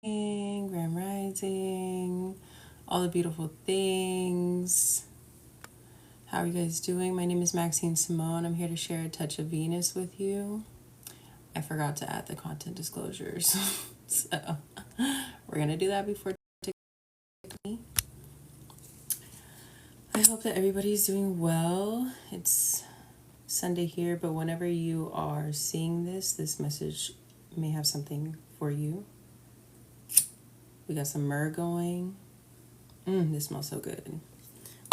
Grand Rising, all the beautiful things. How are you guys doing? My name is Maxine Samone. I'm here to share a touch of Venus with you. I forgot to add the content disclosures. So we're going to do that before me. I hope that everybody's doing well. It's Sunday here, but whenever you are seeing this message may have something for you. We got some myrrh going. This smells so good.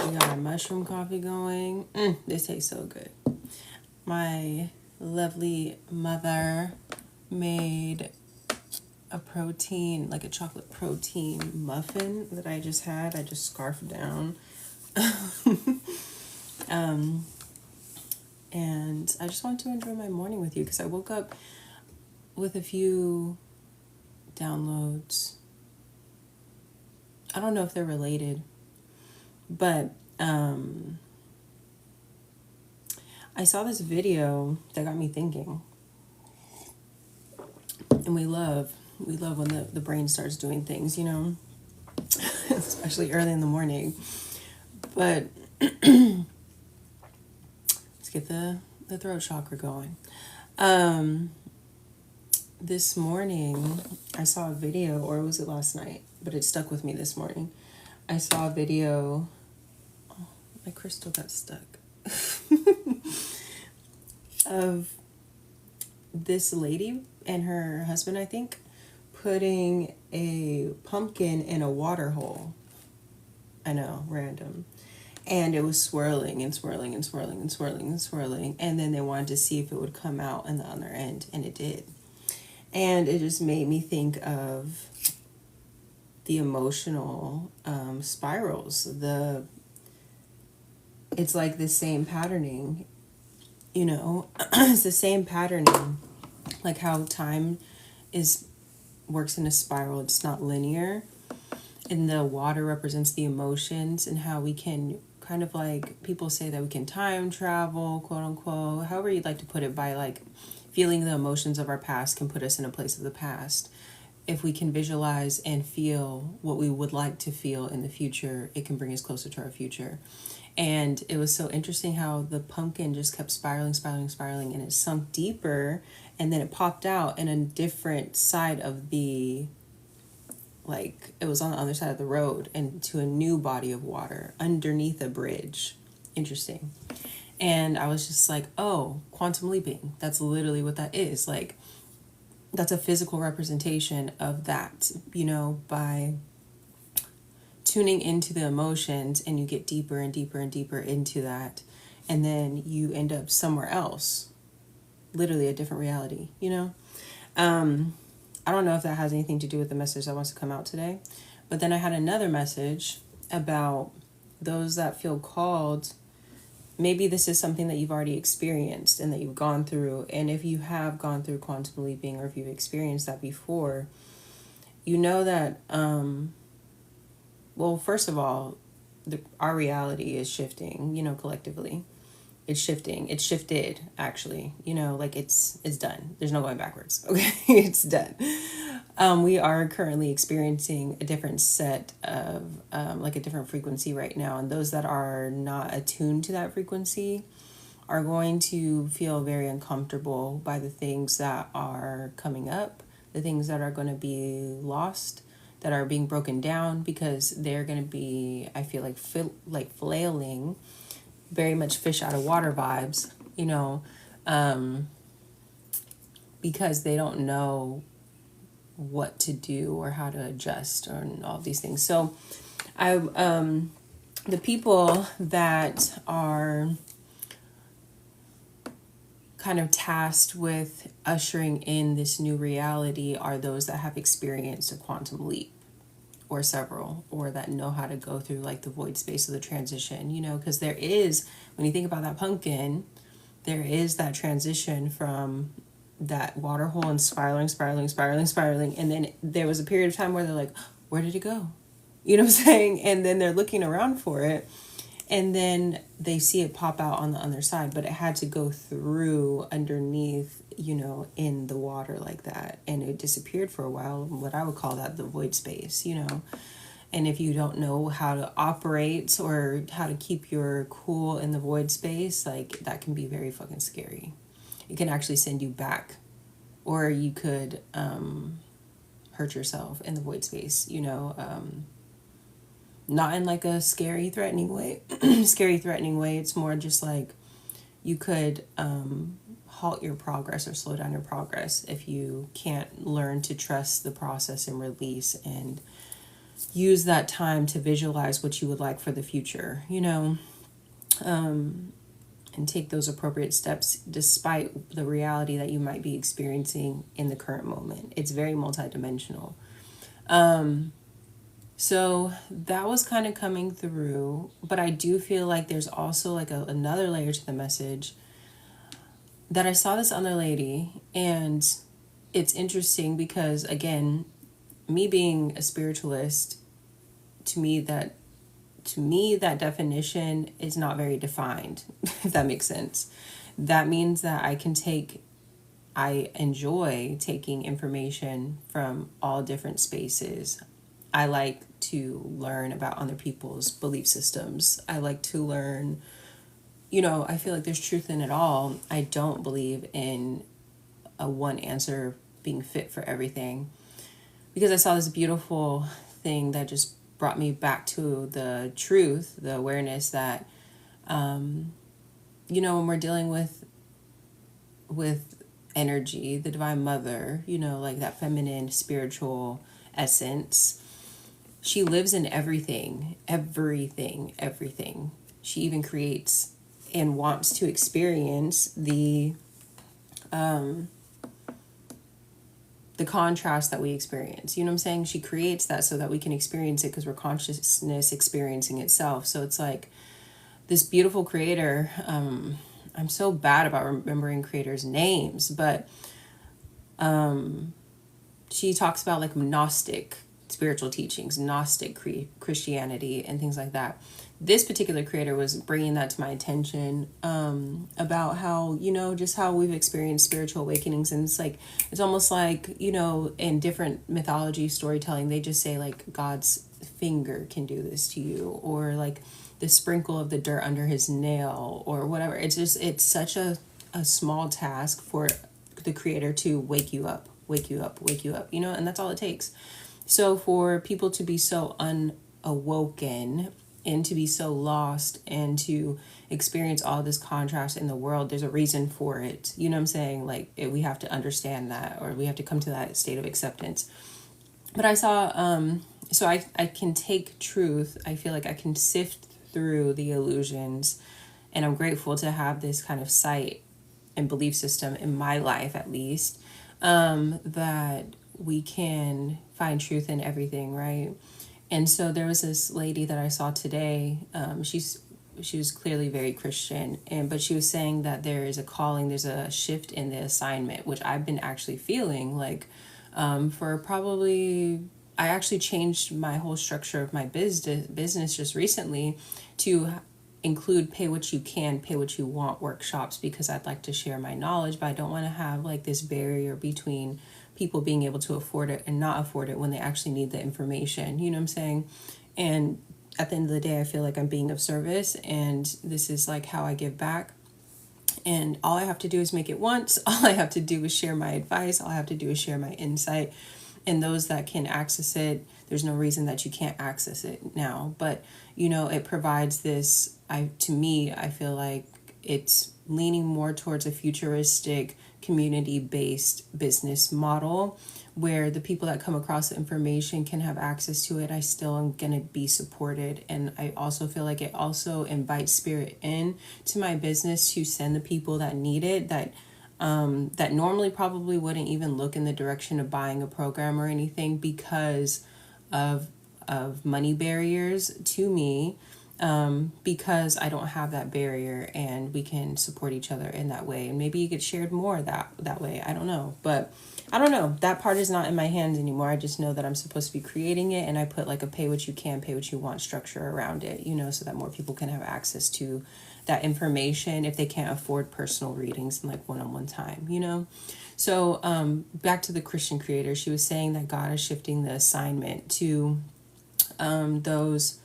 We got our mushroom coffee going. This tastes so good. My lovely mother made a protein, like a chocolate protein muffin that I just had. I just scarfed down. And I just want to enjoy my morning with you because I woke up with a few downloads. I don't know if they're related, but I saw this video that got me thinking. And we love when the brain starts doing things, you know, especially early in the morning. But let's get the throat chakra going. This morning, I saw a video, or was it last night? But it stuck with me this morning. I saw a video. Oh, my crystal got stuck. Of this lady and her husband, I think, putting a pumpkin in a water hole. I know, random. And it was swirling and swirling and swirling and swirling and swirling. And then they wanted to see if it would come out on the other end, and it did. And it just made me think of the emotional spirals. It's like the same patterning, you know. It's the same patterning, like how time works in a spiral. It's not linear, and the water represents the emotions, and how we can kind of, like, people say that we can time travel, quote unquote, however you'd like to put it, by like feeling the emotions of our past can put us in a place of the past. If we can visualize and feel what we would like to feel in the future, it can bring us closer to our future. And it was so interesting how the pumpkin just kept spiraling, and it sunk deeper, and then it popped out in a different side of it was on the other side of the road, and to a new body of water underneath a bridge. Interesting. And I was just like, oh, quantum leaping. That's literally what that is. Like, that's a physical representation of that, you know, by tuning into the emotions, and you get deeper and deeper and deeper into that. And then you end up somewhere else, literally a different reality, you know? I don't know if that has anything to do with the message that wants to come out today. But then I had another message about those that feel called. Maybe this is something that you've already experienced and that you've gone through. And if you have gone through quantum leaping, or if you've experienced that before, you know that, well, first of all, our reality is shifting, you know, collectively. It's shifting. It's shifted, actually. You know, like it's done. There's no going backwards. Okay, it's done. We are currently experiencing a different set of, like a different frequency right now. And those that are not attuned to that frequency are going to feel very uncomfortable by the things that are coming up, the things that are going to be lost, that are being broken down, because they're going to be, I feel like flailing, very much fish out of water vibes, you know, because they don't know what to do or how to adjust or all these things. So the people that are kind of tasked with ushering in this new reality are those that have experienced a quantum leap, or several, or that know how to go through like the void space of the transition, you know, because there is, when you think about that pumpkin, there is that transition from that water hole and spiraling. And then there was a period of time where they're like, where did it go? You know what I'm saying? And then they're looking around for it. And then they see it pop out on the other side, but it had to go through underneath, in the water like that. And it disappeared for a while, what I would call that the void space, And if you don't know how to operate or how to keep your cool in the void space, like that can be very fucking scary. It can actually send you back, or you could hurt yourself in the void space, not in like a scary, threatening way. Scary, threatening way. It's more just like you could halt your progress or slow down your progress if you can't learn to trust the process and release and use that time to visualize what you would like for the future, and take those appropriate steps despite the reality that you might be experiencing in the current moment. It's very multidimensional. So that was kind of coming through, but I do feel like there's also like another layer to the message that I saw this other lady, and it's interesting because, again, me being a spiritualist, to me that definition is not very defined, if that makes sense. That means that I enjoy taking information from all different spaces. I like to learn about other people's belief systems. I like to learn, I feel like there's truth in it all. I don't believe in a one answer being fit for everything, because I saw this beautiful thing that just brought me back to the truth, the awareness that, when we're dealing with energy, the Divine Mother, like that feminine spiritual essence, she lives in everything. She even creates and wants to experience the contrast that we experience. You know what I'm saying? She creates that so that we can experience it because we're consciousness experiencing itself. So it's like this beautiful creator. I'm so bad about remembering creators' names, but she talks about like Gnostic spiritual teachings, Gnostic Christianity, and things like that. This particular creator was bringing that to my attention, about how, just how we've experienced spiritual awakenings. And it's almost like, in different mythology storytelling, they just say like God's finger can do this to you, or like the sprinkle of the dirt under his nail, or whatever. It's such a small task for the creator to wake you up, and that's all it takes. So for people to be so unawoken and to be so lost and to experience all this contrast in the world, there's a reason for it. You know what I'm saying? Like we have to understand that, or we have to come to that state of acceptance. But I saw, so I can take truth. I feel like I can sift through the illusions, and I'm grateful to have this kind of sight and belief system in my life, at least, that we can find truth in everything, right? And so there was this lady that I saw today. She was clearly very Christian, but she was saying that there is a calling, there's a shift in the assignment, which I've been actually feeling like, for probably, I actually changed my whole structure of my business just recently to include pay what you can, pay what you want workshops, because I'd like to share my knowledge, but I don't want to have like this barrier between people being able to afford it and not afford it when they actually need the information. You know what I'm saying? And at the end of the day, I feel like I'm being of service, and this is like how I give back. And all I have to do is make it once. All I have to do is share my advice. All I have to do is share my insight. And those that can access it, there's no reason that you can't access it now. But, it provides this, to me, I feel like it's leaning more towards a futuristic, community-based business model where the people that come across the information can have access to it. I still am going to be supported. And I also feel like it also invites spirit in to my business to send the people that need it, that normally probably wouldn't even look in the direction of buying a program or anything because of money barriers to me. because I don't have that barrier, and we can support each other in that way. And maybe you get shared more that way. I don't know. But I don't know. That part is not in my hands anymore. I just know that I'm supposed to be creating it, and I put like a pay what you can, pay what you want structure around it, you know, so that more people can have access to that information if they can't afford personal readings and like one-on-one time, you know. So back to the Christian creator, she was saying that God is shifting the assignment to those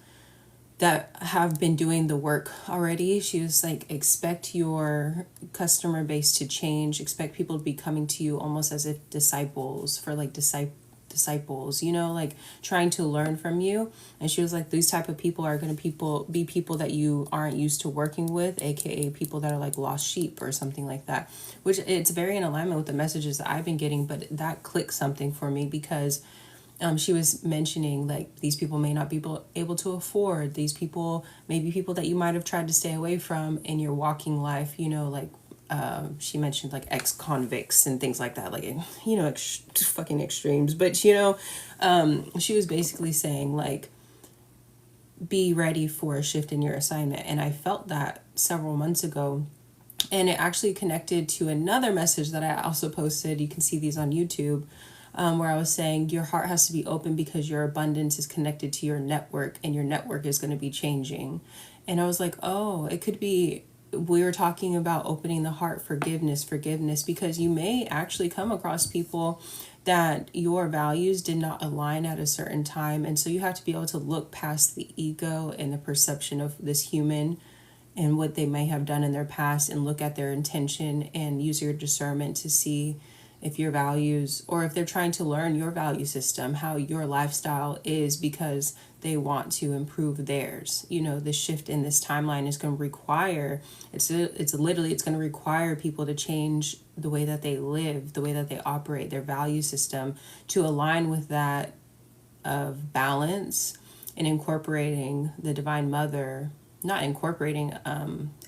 that have been doing the work already. She was like, expect your customer base to change, expect people to be coming to you almost as if disciples, for like disciples, you know, like trying to learn from you. And she was like, these type of people are going to be people that you aren't used to working with, aka people that are like lost sheep or something like that, which it's very in alignment with the messages that I've been getting. But that clicked something for me, because she was mentioning like these people may not be able to afford, these people may be people that you might have tried to stay away from in your walking life, you know, like she mentioned like ex-convicts and things like that, like, you know, fucking extremes. But, you know, she was basically saying like, be ready for a shift in your assignment. And I felt that several months ago. And it actually connected to another message that I also posted. You can see these on YouTube, where I was saying your heart has to be open because your abundance is connected to your network, and your network is going to be changing. And I was like, oh, it could be, we were talking about opening the heart, forgiveness, because you may actually come across people that your values did not align at a certain time. And so you have to be able to look past the ego and the perception of this human and what they may have done in their past, and look at their intention and use your discernment to see if your values, or if they're trying to learn your value system, how your lifestyle is, because they want to improve theirs. You know, the shift in this timeline is going to require, it's going to require people to change the way that they live, the way that they operate, their value system, to align with that of balance, and incorporating the Divine Mother, not incorporating,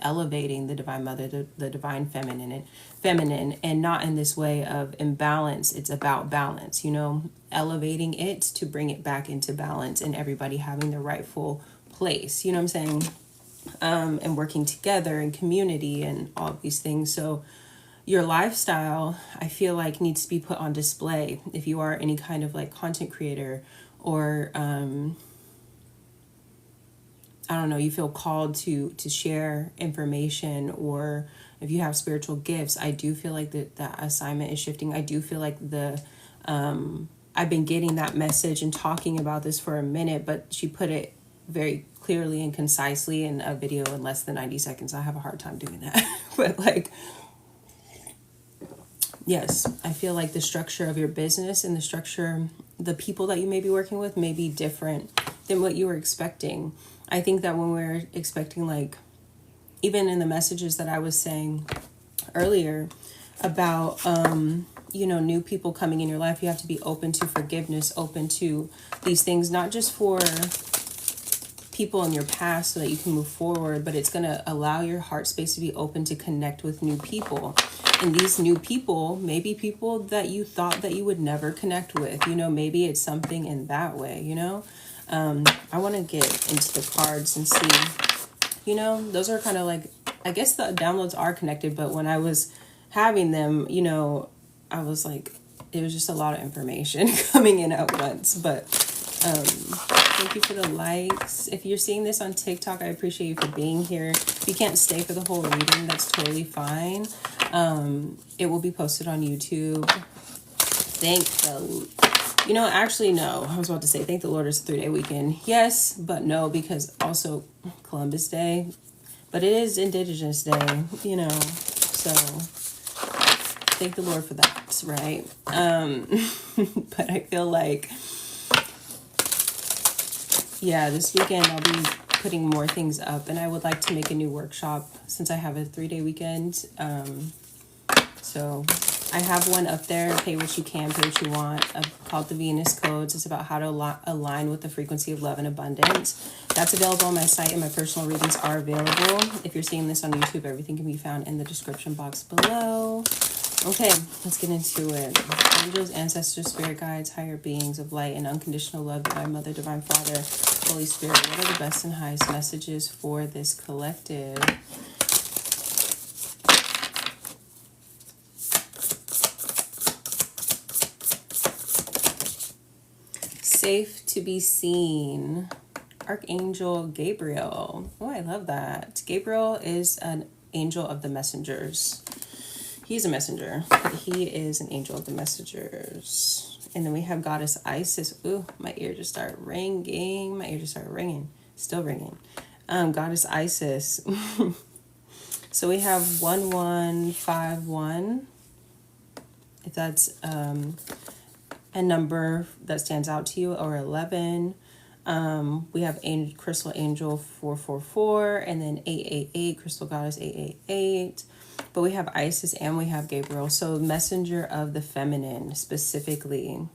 elevating the Divine Mother, the Divine feminine, and not in this way of imbalance. It's about balance, you know, elevating it to bring it back into balance, and everybody having the rightful place, you know what I'm saying? And working together in community and all of these things. So your lifestyle, I feel like, needs to be put on display. If you are any kind of like content creator, or I don't know, you feel called to share information, or if you have spiritual gifts, I do feel like that assignment is shifting. I do feel like I've been getting that message and talking about this for a minute, but she put it very clearly and concisely in a video in less than 90 seconds. I have a hard time doing that. But like, yes, I feel like the structure of your business and the people that you may be working with may be different than what you were expecting. I think that when we're expecting, like, even in the messages that I was saying earlier about, you know, new people coming in your life, you have to be open to forgiveness, open to these things, not just for people in your past so that you can move forward, but it's going to allow your heart space to be open to connect with new people. And these new people may be people that you thought that you would never connect with. You know, maybe it's something in that way, you know? I want to get into the cards and see, you know, those are kind of like, I guess the downloads are connected, but when I was having them, you know, I was like, it was just a lot of information coming in at once. But thank you for the likes. If you're seeing this on TikTok, I appreciate you for being here. If you can't stay for the whole reading, that's totally fine. It will be posted on YouTube. You know, actually, no. I was about to say, thank the Lord it's a 3-day weekend. Yes, but no, because also Columbus Day. But it is Indigenous Day, you know. So, thank the Lord for that, right? But I feel like, yeah, this weekend I'll be putting more things up. And I would like to make a new workshop since I have a 3-day weekend. So I have one up there, pay what you can, pay what you want, called the Venus Codes. It's about how to align with the frequency of love and abundance. That's available on my site, and my personal readings are available. If you're seeing this on YouTube, everything can be found in the description box below. Okay, let's get into it. Angels, ancestors, spirit guides, higher beings of light and unconditional love, divine mother, divine father, Holy Spirit, what are the best and highest messages for this collective? Safe to be seen. Archangel Gabriel. Oh, I love that. Gabriel is an angel of the messengers. He's a messenger, but he is an angel of the messengers. And then we have Goddess Isis. Ooh, my ear just started ringing. My ear just started ringing. Still ringing. Goddess Isis. So we have 1151. If that's a number that stands out to you, or 11. We have Crystal Angel 444, and then 888, Crystal Goddess 888. But we have Isis and we have Gabriel. So messenger of the feminine specifically.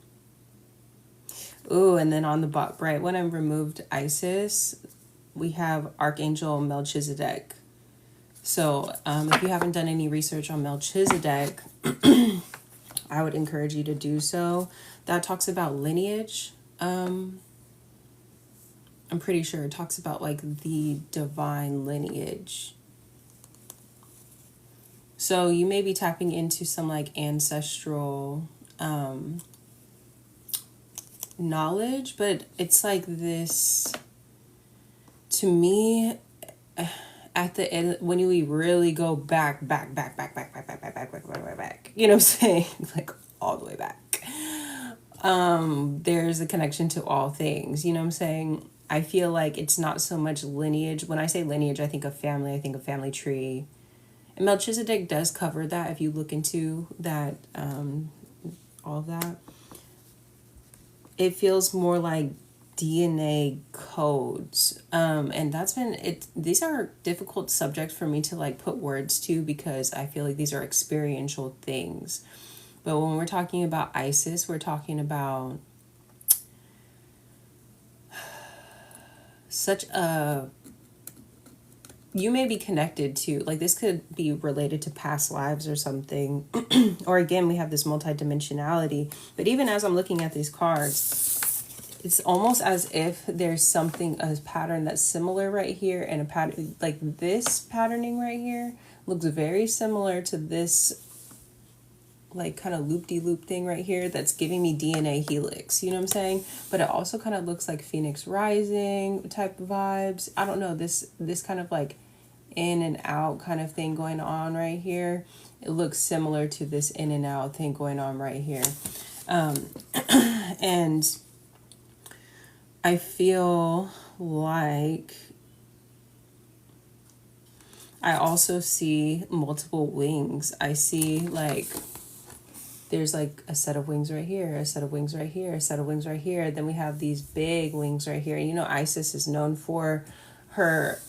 Ooh, and then on the bottom right, when I removed Isis, we have Archangel Melchizedek. So if you haven't done any research on Melchizedek, I would encourage you to do so. That talks about lineage. I'm pretty sure it talks about like the divine lineage. So you may be tapping into some like ancestral knowledge, but it's like this, to me, at the end, when you really go back, you know what I'm saying? Like all the way back. There's a connection to all things, you know what I'm saying? I feel like it's not so much lineage. When I say lineage, I think of family, I think of family tree. And Melchizedek does cover that if you look into that, all of that. It feels more like DNA codes. And that's been, these are difficult subjects for me to like put words to, because I feel like these are experiential things. But when we're talking about Isis, we're talking about such a, you may be connected to, like this could be related to past lives or something. Or again, we have this multidimensionality. But even as I'm looking at these cards, it's almost as if there's something, a pattern that's similar right here, and a pattern like this patterning right here looks very similar to this like kind of loop-de-loop thing right here that's giving me DNA helix, you know what I'm saying? But it also kind of looks like Phoenix Rising type of vibes. I don't know, this kind of like in and out kind of thing going on right here. It looks similar to this in and out thing going on right here. And I feel like I also see multiple wings. I see like there's like a set of wings right here, a set of wings right here, a set of wings right here. Then we have these big wings right here. You know, Isis is known for her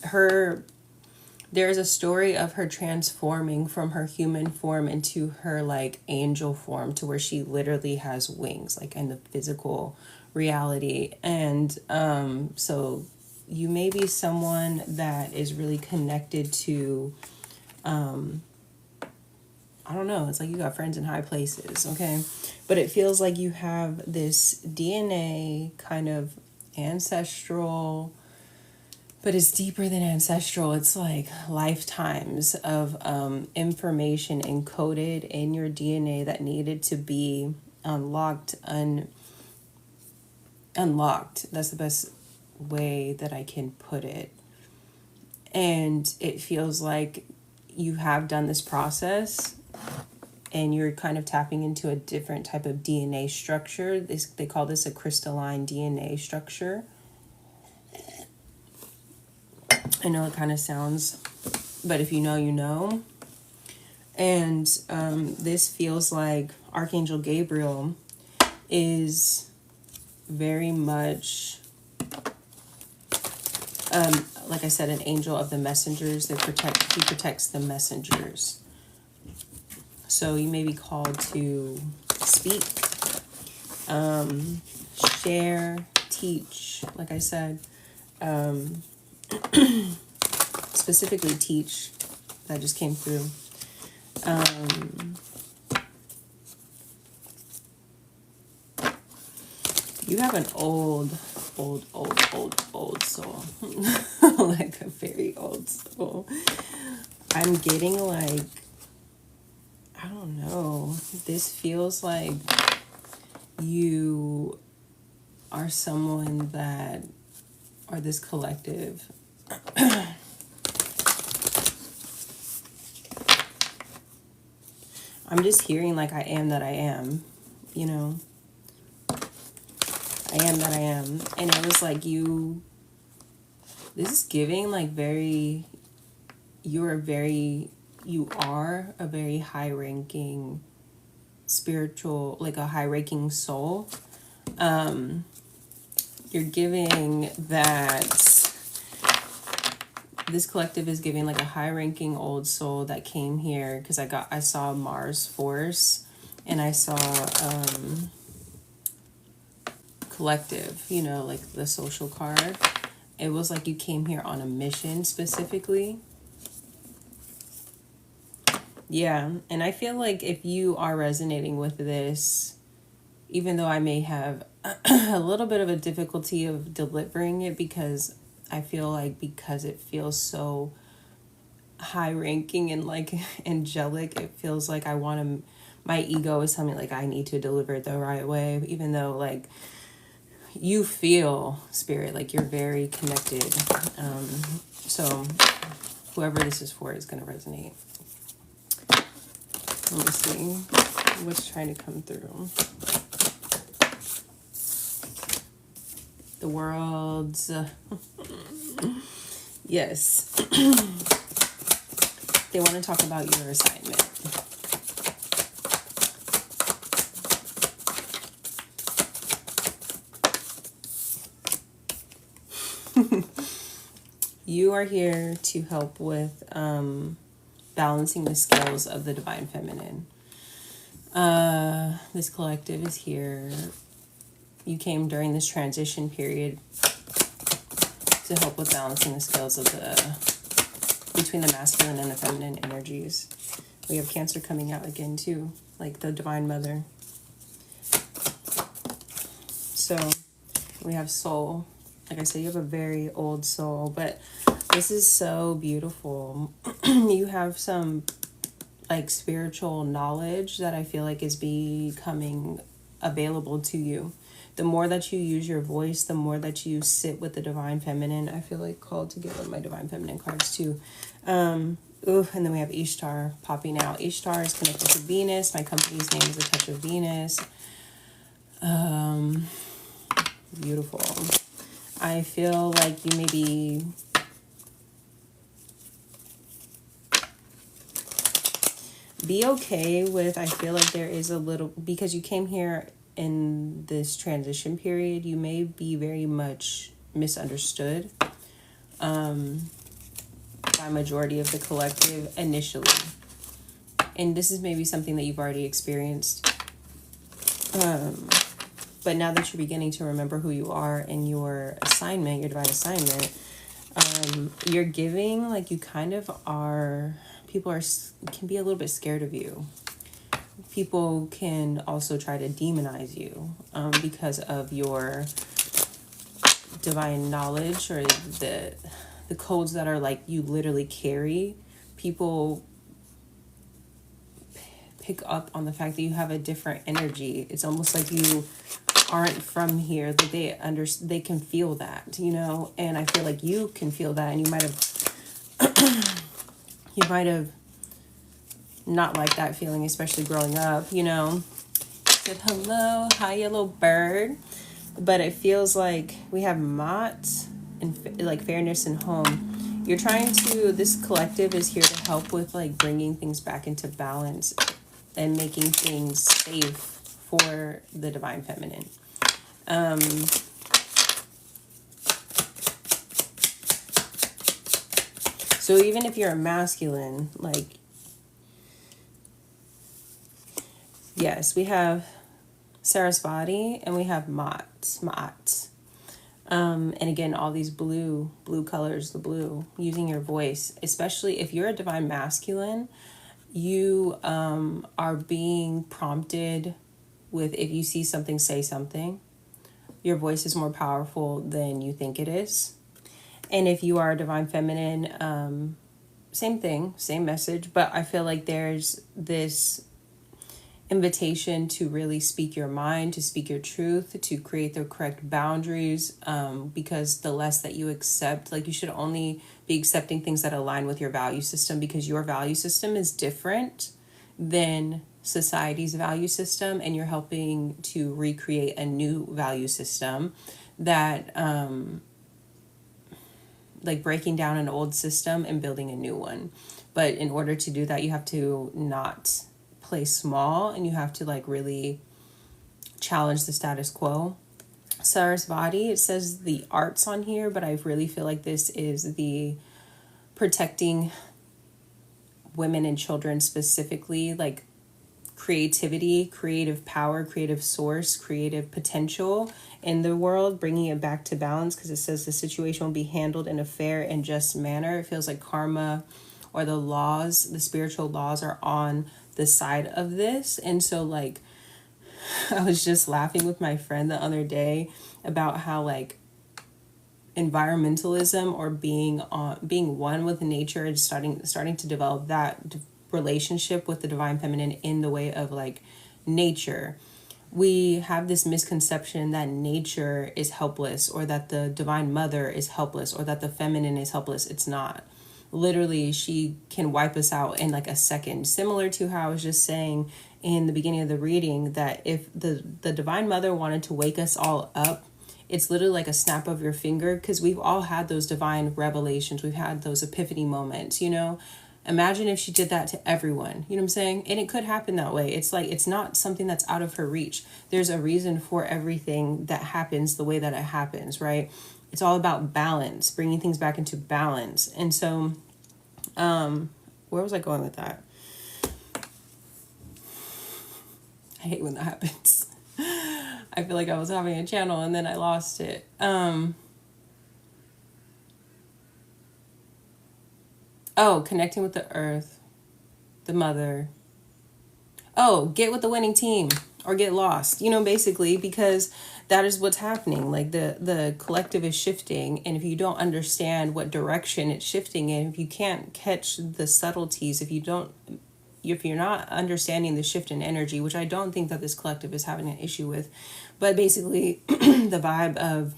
there's a story of her transforming from her human form into her like angel form, to where she literally has wings, like in the physical reality. And so you may be someone that is really connected to I don't know, it's like you got friends in high places, okay? But it feels like you have this DNA kind of ancestral, but it's deeper than ancestral. It's like lifetimes of information encoded in your DNA that needed to be unlocked. That's the best way that I can put it. And it feels like you have done this process, and you're kind of tapping into a different type of DNA structure. They call this a crystalline DNA structure. I know it kind of sounds, but if you know, you know. And this feels like Archangel Gabriel is very much, like I said, an angel of the messengers. He protects the messengers. So you may be called to speak, share, teach, like I said, specifically teach. That just came through. You have an old soul. Like a very old soul. I'm getting like, I don't know. This feels like you are someone that, or this collective. I'm just hearing like I am that I am, you know. I am that I am. And it was like you, this is giving like very, you are a very high ranking spiritual, like a high ranking soul. You're giving that, this collective is giving like a high ranking old soul that came here because I saw Mars Force and I saw collective, you know, like the social card. It was like you came here on a mission specifically. Yeah, and I feel like if you are resonating with this, even though I may have a little bit of a difficulty of delivering it because I feel like because it feels so high ranking and like angelic, it feels like I want to, my ego is telling me like I need to deliver it the right way, even though like you feel spirit, like you're very connected. So whoever this is for is going to resonate. Let me see what's trying to come through. The world's yes. They want to talk about your assignment. You are here to help with balancing the scales of the divine feminine. This collective is here. You came during this transition period to help with balancing the scales of between the masculine and the feminine energies. We have Cancer coming out again too, like the Divine Mother. So we have soul. Like I said, you have a very old soul, but this is so beautiful. You have some like spiritual knowledge that I feel like is becoming available to you. The more that you use your voice, the more that you sit with the divine feminine. I feel like called to get one of my divine feminine cards too. And then we have Ishtar popping out. Ishtar is connected to Venus. My company's name is A Touch of Venus. Beautiful. I feel like you may be okay with, I feel like there is a little, because you came here in this transition period, you may be very much misunderstood by majority of the collective initially. And this is maybe something that you've already experienced. But now that you're beginning to remember who you are and your assignment, your divine assignment, you're giving, like you kind of are, people can be a little bit scared of you. People can also try to demonize you because of your divine knowledge or the codes that are like you literally carry. People pick up on the fact that you have a different energy. It's almost like you aren't from here, that they can feel that, you know. And I feel like you can feel that, and you might have not liked that feeling, especially growing up, you know. Said hello, hi yellow bird. But it feels like we have Mott and like fairness and home. You're trying to, this collective is here to help with like bringing things back into balance and making things safe for the divine feminine. So even if you're a masculine, like, yes, we have Sarasvati and we have Ma'at. And again, all these blue colors, the blue, using your voice, especially if you're a divine masculine, you are being prompted with, if you see something, say something. Your voice is more powerful than you think it is. And if you are a divine feminine, same thing, same message. But I feel like there's this invitation to really speak your mind, to speak your truth, to create the correct boundaries, because the less that you accept, like you should only be accepting things that align with your value system, because your value system is different than society's value system, and you're helping to recreate a new value system that like breaking down an old system and building a new one. But in order to do that, you have to not play small, and you have to like really challenge the status quo. Sarasvati, it says the arts on here, but I really feel like this is the protecting women and children, specifically like creativity, creative power, creative source, creative potential in the world, bringing it back to balance, because it says the situation will be handled in a fair and just manner. It feels like karma or the laws, the spiritual laws, are on the side of this. And so like I was just laughing with my friend the other day about how like environmentalism, or being one with nature, and starting to develop that relationship with the divine feminine in the way of like nature. We have this misconception that nature is helpless, or that the divine mother is helpless, or that the feminine is helpless. It's not. Literally, she can wipe us out in like a second. Similar to how I was just saying in the beginning of the reading, that if the divine mother wanted to wake us all up, it's literally like a snap of your finger, because we've all had those divine revelations. We've had those epiphany moments, you know. Imagine if she did that to everyone, you know what I'm saying? And it could happen that way. It's like, it's not something that's out of her reach. There's a reason for everything that happens the way that it happens, right? It's all about balance, bringing things back into balance. And so, where was I going with that? I hate when that happens. I feel like I was having a channel and then I lost it. Connecting with the earth, the mother. Get with the winning team or get lost, you know, basically, because that is what's happening. Like the collective is shifting, and if you don't understand what direction it's shifting in, if you can't catch the subtleties, if you're not understanding the shift in energy, which I don't think that this collective is having an issue with, but basically the vibe of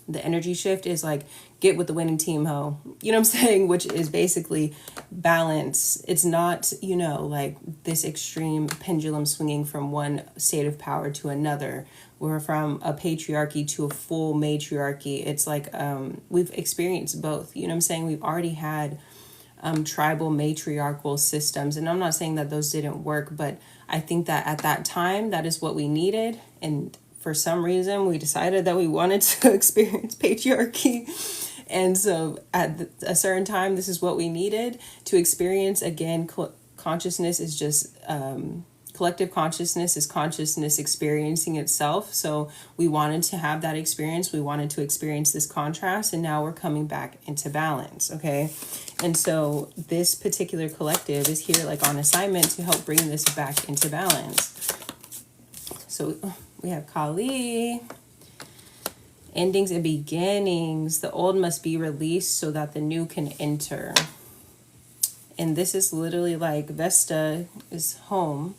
the energy shift is like, get with the winning team, ho. You know what I'm saying? Which is basically balance. It's not, you know, like this extreme pendulum swinging from one state of power to another. We're from a patriarchy to a full matriarchy. It's like we've experienced both. You know what I'm saying? We've already had tribal matriarchal systems. And I'm not saying that those didn't work, but I think that at that time, that is what we needed. And for some reason, we decided that we wanted to experience patriarchy. And so at a certain time, this is what we needed to experience. Again, consciousness is just collective consciousness is consciousness experiencing itself. So we wanted to have that experience. We wanted to experience this contrast. And now we're coming back into balance. Okay. And so this particular collective is here like on assignment to help bring this back into balance. So we have Kali. Endings and beginnings. The old must be released so that the new can enter. And this is literally like Vesta is home.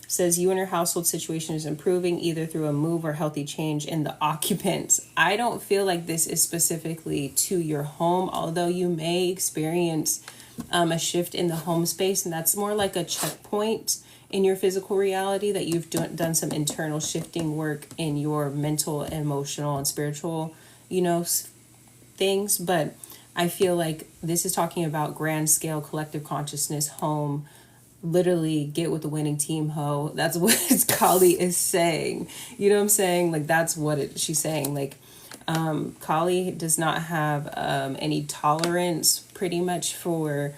Says you and your household situation is improving either through a move or healthy change in the occupants. I don't feel like this is specifically to your home, although you may experience a shift in the home space, and that's more like a checkpoint in your physical reality, that you've done some internal shifting work in your mental, emotional, and spiritual, you know, things. But I feel like this is talking about grand scale collective consciousness, home. Literally get with the winning team, ho. That's what Kali is saying. You know what I'm saying? Like that's what she's saying. Like Kali does not have any tolerance pretty much for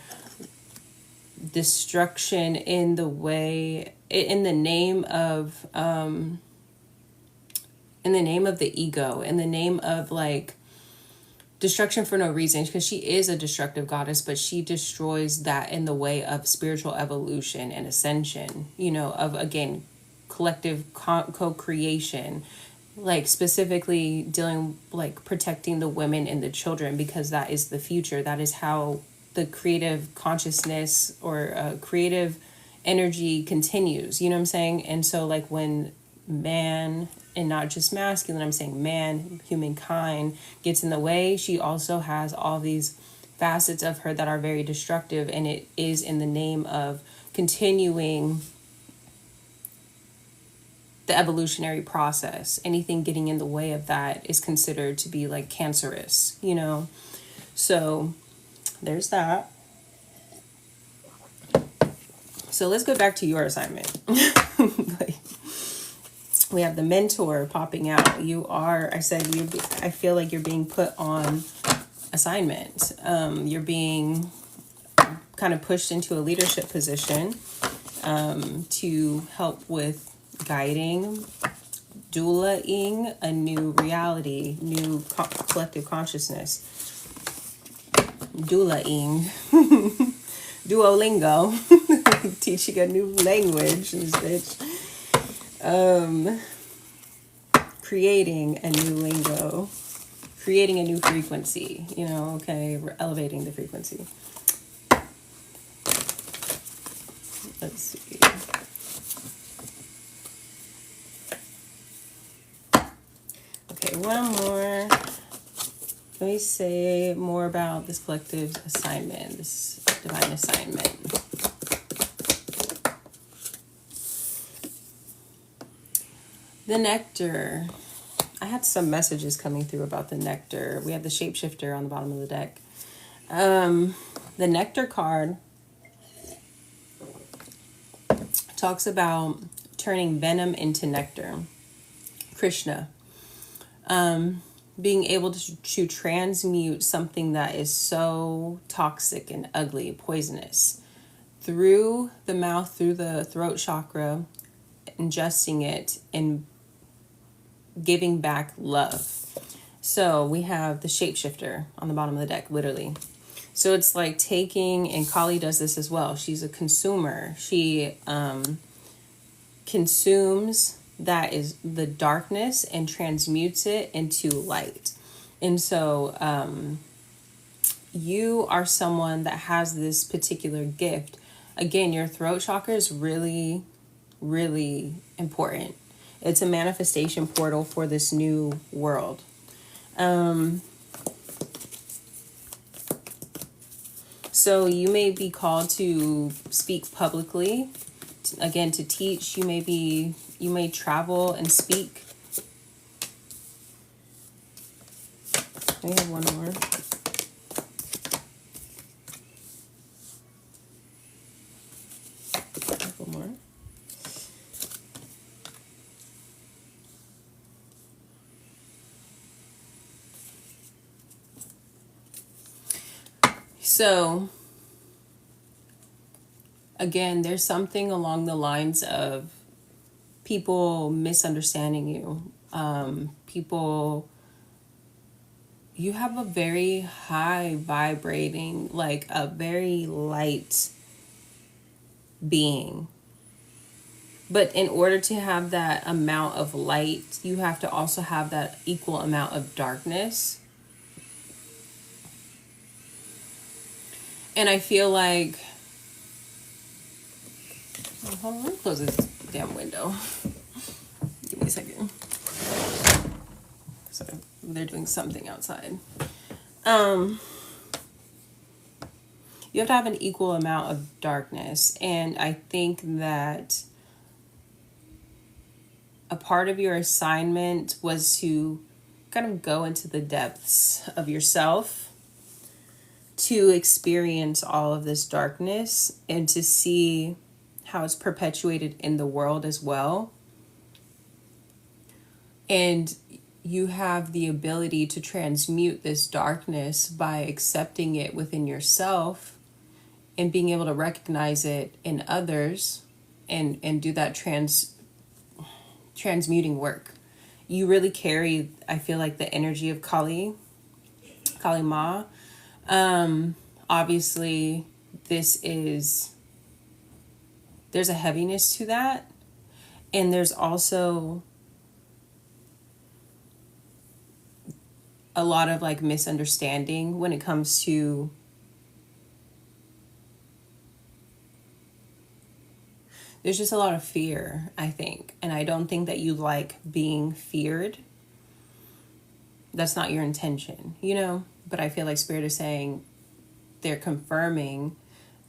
destruction in the way, in the name of the ego, in the name of like destruction for no reason, because she is a destructive goddess, but she destroys that in the way of spiritual evolution and ascension, you know, of again collective co-creation, like specifically dealing, like protecting the women and the children, because that is the future. That is how the creative consciousness or creative energy continues, you know what I'm saying? And so like when man, and not just masculine, I'm saying man, humankind, gets in the way, she also has all these facets of her that are very destructive, and it is in the name of continuing the evolutionary process. Anything getting in the way of that is considered to be like cancerous, you know? So there's that. So let's go back to your assignment. Like, we have the mentor popping out. You are, I said, I feel like you're being put on assignment. You're being kind of pushed into a leadership position to help with guiding, doulaing a new reality, new collective consciousness. Doulaing. Duolingo. Teaching a new language, this bitch. Creating a new lingo. Creating a new frequency. You know, okay, we're elevating the frequency. Let's see. Okay, one more. Let me say more about this collective assignment, this divine assignment. The nectar. I had some messages coming through about the nectar. We have the shapeshifter on the bottom of the deck. The nectar card talks about turning venom into nectar. Krishna. Being able to transmute something that is so toxic and ugly, poisonous, through the mouth, through the throat chakra, ingesting it and giving back love. So we have the shapeshifter on the bottom of the deck, literally. So it's like taking, and Kali does this as well. She's a consumer. She consumes that is the darkness and transmutes it into light. And so you are someone that has this particular gift. Again, your throat chakra is really, really important. It's a manifestation portal for this new world. So you may be called to speak publicly, again, to teach. You may travel and speak. I have one more. One more. So, again, there's something along the lines of people misunderstanding you. You have a very high vibrating, like a very light being. But in order to have that amount of light, you have to also have that equal amount of darkness. And I feel like, hold on, let me close this damn window. Give me a second. So they're doing something outside. You have to have an equal amount of darkness. And I think that a part of your assignment was to kind of go into the depths of yourself, to experience all of this darkness and to see how it's perpetuated in the world as well. And you have the ability to transmute this darkness by accepting it within yourself and being able to recognize it in others and do that transmuting work. You really carry, I feel like, the energy of Kali Ma. Obviously, there's a heaviness to that. And there's also a lot of like misunderstanding when it comes to there's just a lot of fear, I think. And I don't think that you like being feared. That's not your intention, you know? But I feel like Spirit is saying they're confirming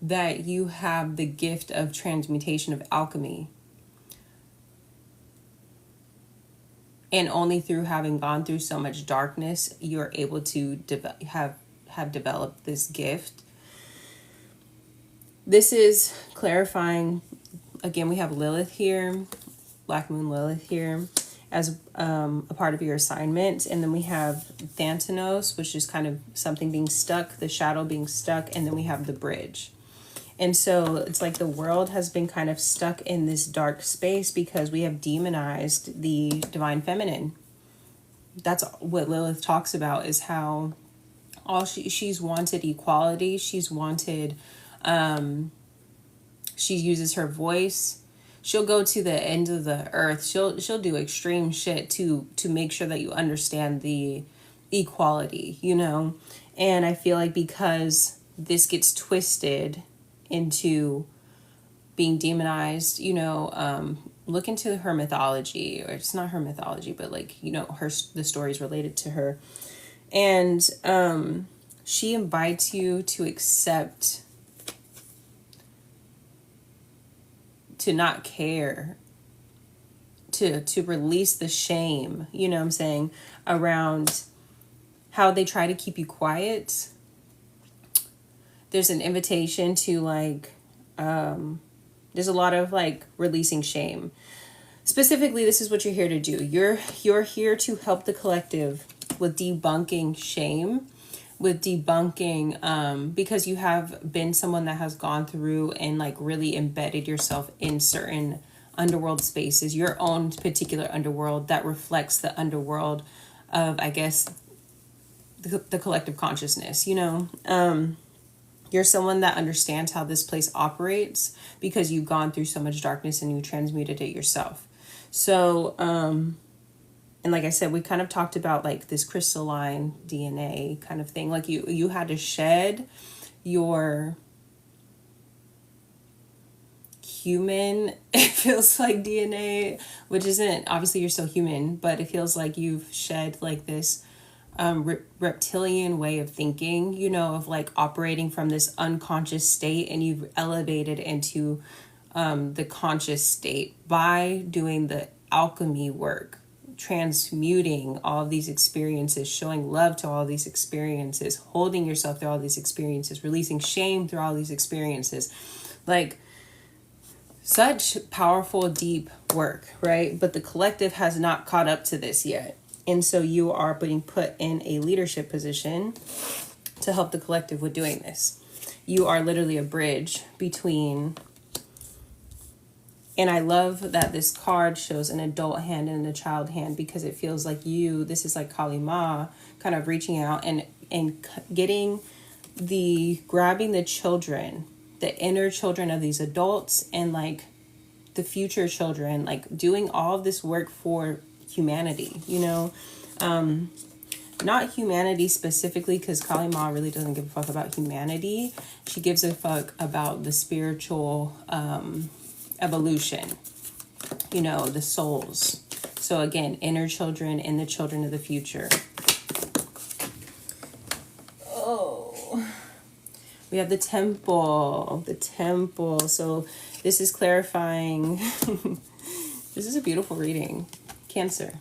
that you have the gift of transmutation of alchemy. And only through having gone through so much darkness, you're able to have developed this gift. This is clarifying. Again, we have Lilith here, Black Moon Lilith here, as a part of your assignment. And then we have Thanatos, which is kind of something being stuck, the shadow being stuck. And then we have the bridge. And so it's like the world has been kind of stuck in this dark space because we have demonized the divine feminine. That's what Lilith talks about, is how she's wanted equality. She's wanted, she uses her voice. She'll go to the end of the earth. She'll do extreme shit to make sure that you understand the equality, you know? And I feel like because this gets twisted into being demonized, you know, look into her mythology, or it's not her mythology, but like, you know, the stories related to her. And she invites you to accept, to not care, to release the shame, you know what I'm saying, around how they try to keep you quiet. There's an invitation to like, there's a lot of like releasing shame. Specifically, this is what you're here to do. You're here to help the collective with debunking shame, with debunking, because you have been someone that has gone through and like really embedded yourself in certain underworld spaces, your own particular underworld that reflects the underworld of, I guess, the collective consciousness, you know? You're someone that understands how this place operates because you've gone through so much darkness and you transmuted it yourself. So, and like I said, we kind of talked about like this crystalline DNA kind of thing. Like you had to shed your human, it feels like DNA, which isn't, obviously you're still human, but it feels like you've shed like this reptilian way of thinking, you know, of like operating from this unconscious state, and you've elevated into the conscious state by doing the alchemy work, transmuting all of these experiences, showing love to all these experiences, holding yourself through all these experiences, releasing shame through all these experiences. Like, such powerful, deep work, right? But the collective has not caught up to this yet. And so you are being put in a leadership position to help the collective with doing this. You are literally a bridge between, and I love that this card shows an adult hand and a child hand, because it feels like this is like Kali Ma kind of reaching out and getting grabbing the children, the inner children of these adults, and like the future children, like doing all of this work for humanity, you know, not humanity specifically, because Kali Ma really doesn't give a fuck about humanity. She gives a fuck about the spiritual evolution, you know, the souls. So again, inner children and the children of the future. Oh, we have the temple. So this is clarifying. This is a beautiful reading. Cancer,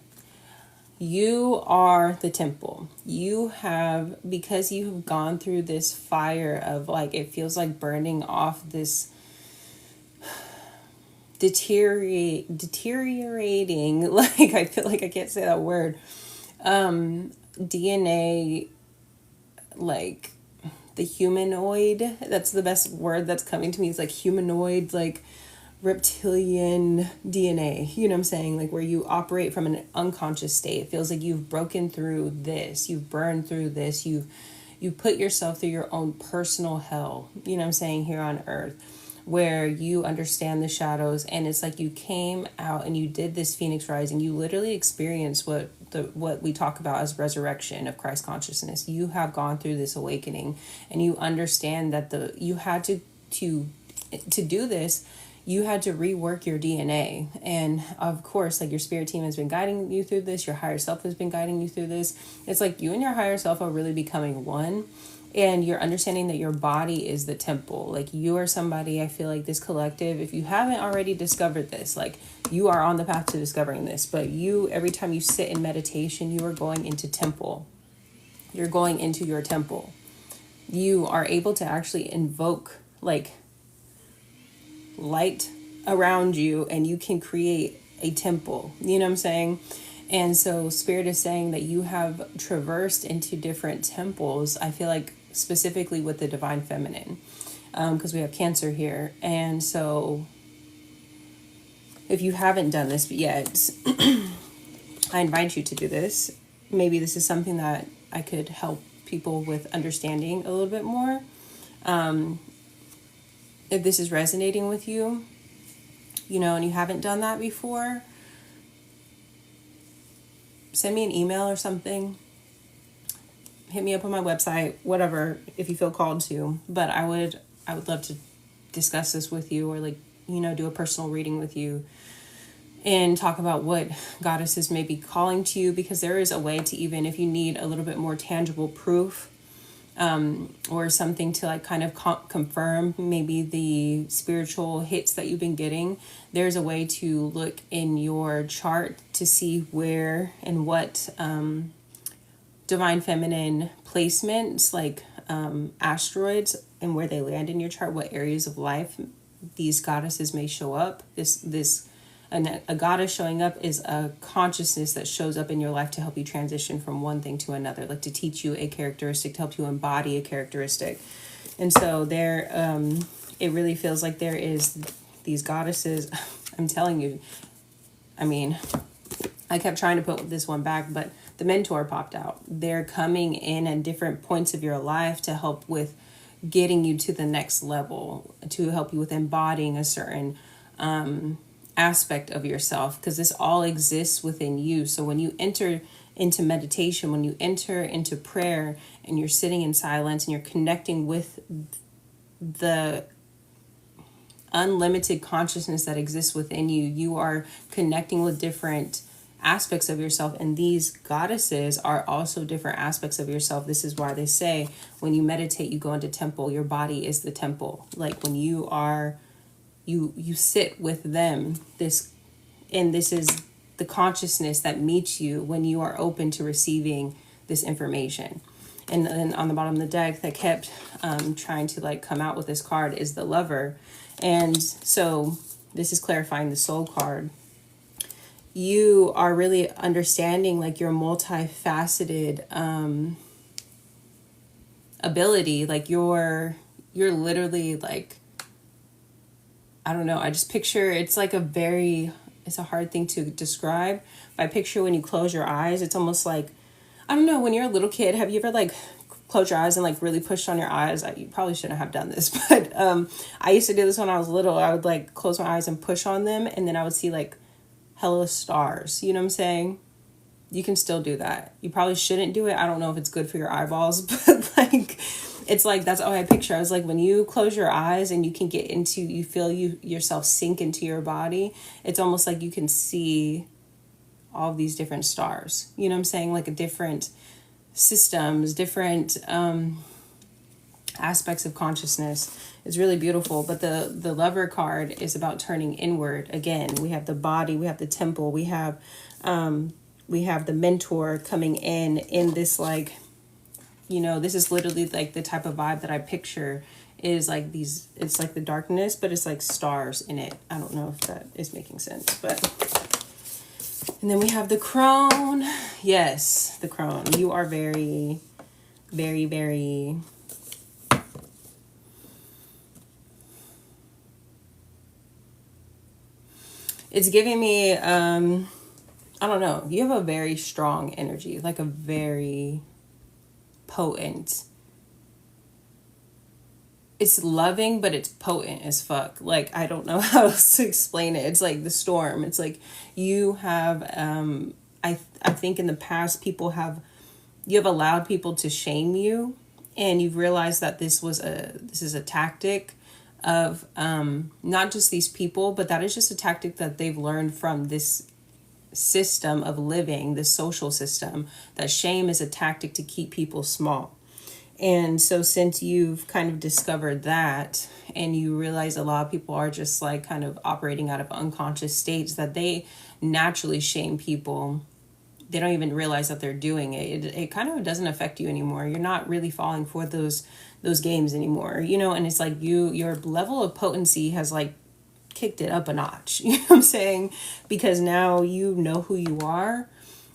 you are the temple. You have, because you have gone through this fire of like, it feels like burning off this deteriorating, like, I feel like I can't say that word, DNA, like the humanoid, that's the best word that's coming to me. It's like humanoid, like reptilian DNA, you know what I'm saying? Like where you operate from an unconscious state. It feels like you've broken through this, you've burned through this, you put yourself through your own personal hell, you know what I'm saying, here on earth, where you understand the shadows. And it's like you came out and you did this Phoenix Rising. You literally experienced what what we talk about as resurrection of Christ consciousness. You have gone through this awakening, and you understand that you had to do this. You had to rework your DNA. And of course, like, your spirit team has been guiding you through this. Your higher self has been guiding you through this. It's like you and your higher self are really becoming one. And you're understanding that your body is the temple. Like, you are somebody, I feel like this collective, if you haven't already discovered this, like, you are on the path to discovering this. But every time you sit in meditation, you are going into temple. You're going into your temple. You are able to actually invoke, like, light around you, and you can create a temple. You know what I'm saying? And so Spirit is saying that you have traversed into different temples. I feel like specifically with the divine feminine, because we have Cancer here. And so if you haven't done this yet, I invite you to do this. Maybe this is something that I could help people with understanding a little bit more. If this is resonating with you, and you haven't done that before, send me an email or something. Hit me up on my website, whatever, if you feel called to. But I would love to discuss this with you, or do a personal reading with you and talk about what goddesses may be calling to you, because there is a way to, even if you need a little bit more tangible proof, or something to kind of confirm maybe the spiritual hits that you've been getting, there's a way to look in your chart to see where and what divine feminine placements, like asteroids, and where they land in your chart, what areas of life these goddesses may show up. A goddess showing up is a consciousness that shows up in your life to help you transition from one thing to another, like to teach you a characteristic, to help you embody a characteristic. And so it really feels like there is these goddesses. I'm telling you, I kept trying to put this one back, but the mentor popped out. They're coming in at different points of your life to help with getting you to the next level, to help you with embodying a certain aspect of yourself, because this all exists within you. So when you enter into meditation, when you enter into prayer, and you're sitting in silence and you're connecting with the unlimited consciousness that exists within you, you are connecting with different aspects of yourself, and these goddesses are also different aspects of yourself. This is why they say when you meditate, you go into temple. Your body is the temple. Like, when you are you sit with them, this is the consciousness that meets you when you are open to receiving this information. And then on the bottom of the deck that kept trying to come out with this card is the Lover. And so this is clarifying the Soul card. You are really understanding your multifaceted ability. You're literally I don't know, I just picture it's it's a hard thing to describe. But I picture when you close your eyes, it's almost like, I don't know, when you're a little kid, have you ever close your eyes and really push on your eyes? You probably shouldn't have done this, but I used to do this when I was little. I would close my eyes and push on them, and then I would see hella stars. You know what I'm saying? You can still do that. You probably shouldn't do it. I don't know if it's good for your eyeballs, but it's that's all I picture. I was when you close your eyes and you can get into, you feel yourself sink into your body. It's almost like you can see all of these different stars. You know what I'm saying? Different systems, different aspects of consciousness. It's really beautiful. But the Lover card is about turning inward. Again, we have the body, we have the temple, we have the mentor coming in this this is literally the type of vibe that I picture is these, it's the darkness, but it's stars in it. I don't know if that is making sense, but. And then we have the Crone. Yes, the Crone. You are very, very, very it's giving me, I don't know. You have a very strong energy, a very potent. It's loving, but it's potent as fuck. I don't know how else to explain it. It's the storm. It's you have I think in the past you have allowed people to shame you, and you've realized that this is a tactic of not just these people, but that is just a tactic that they've learned from this system of living, this social system, that shame is a tactic to keep people small. And so since you've kind of discovered that, and you realize a lot of people are just like kind of operating out of unconscious states, that they naturally shame people, they don't even realize that they're doing it. It kind of doesn't affect you anymore. You're not really falling for those games anymore, you know. And it's like your level of potency has like kicked it up a notch, you know what I'm saying? Because now you know who you are,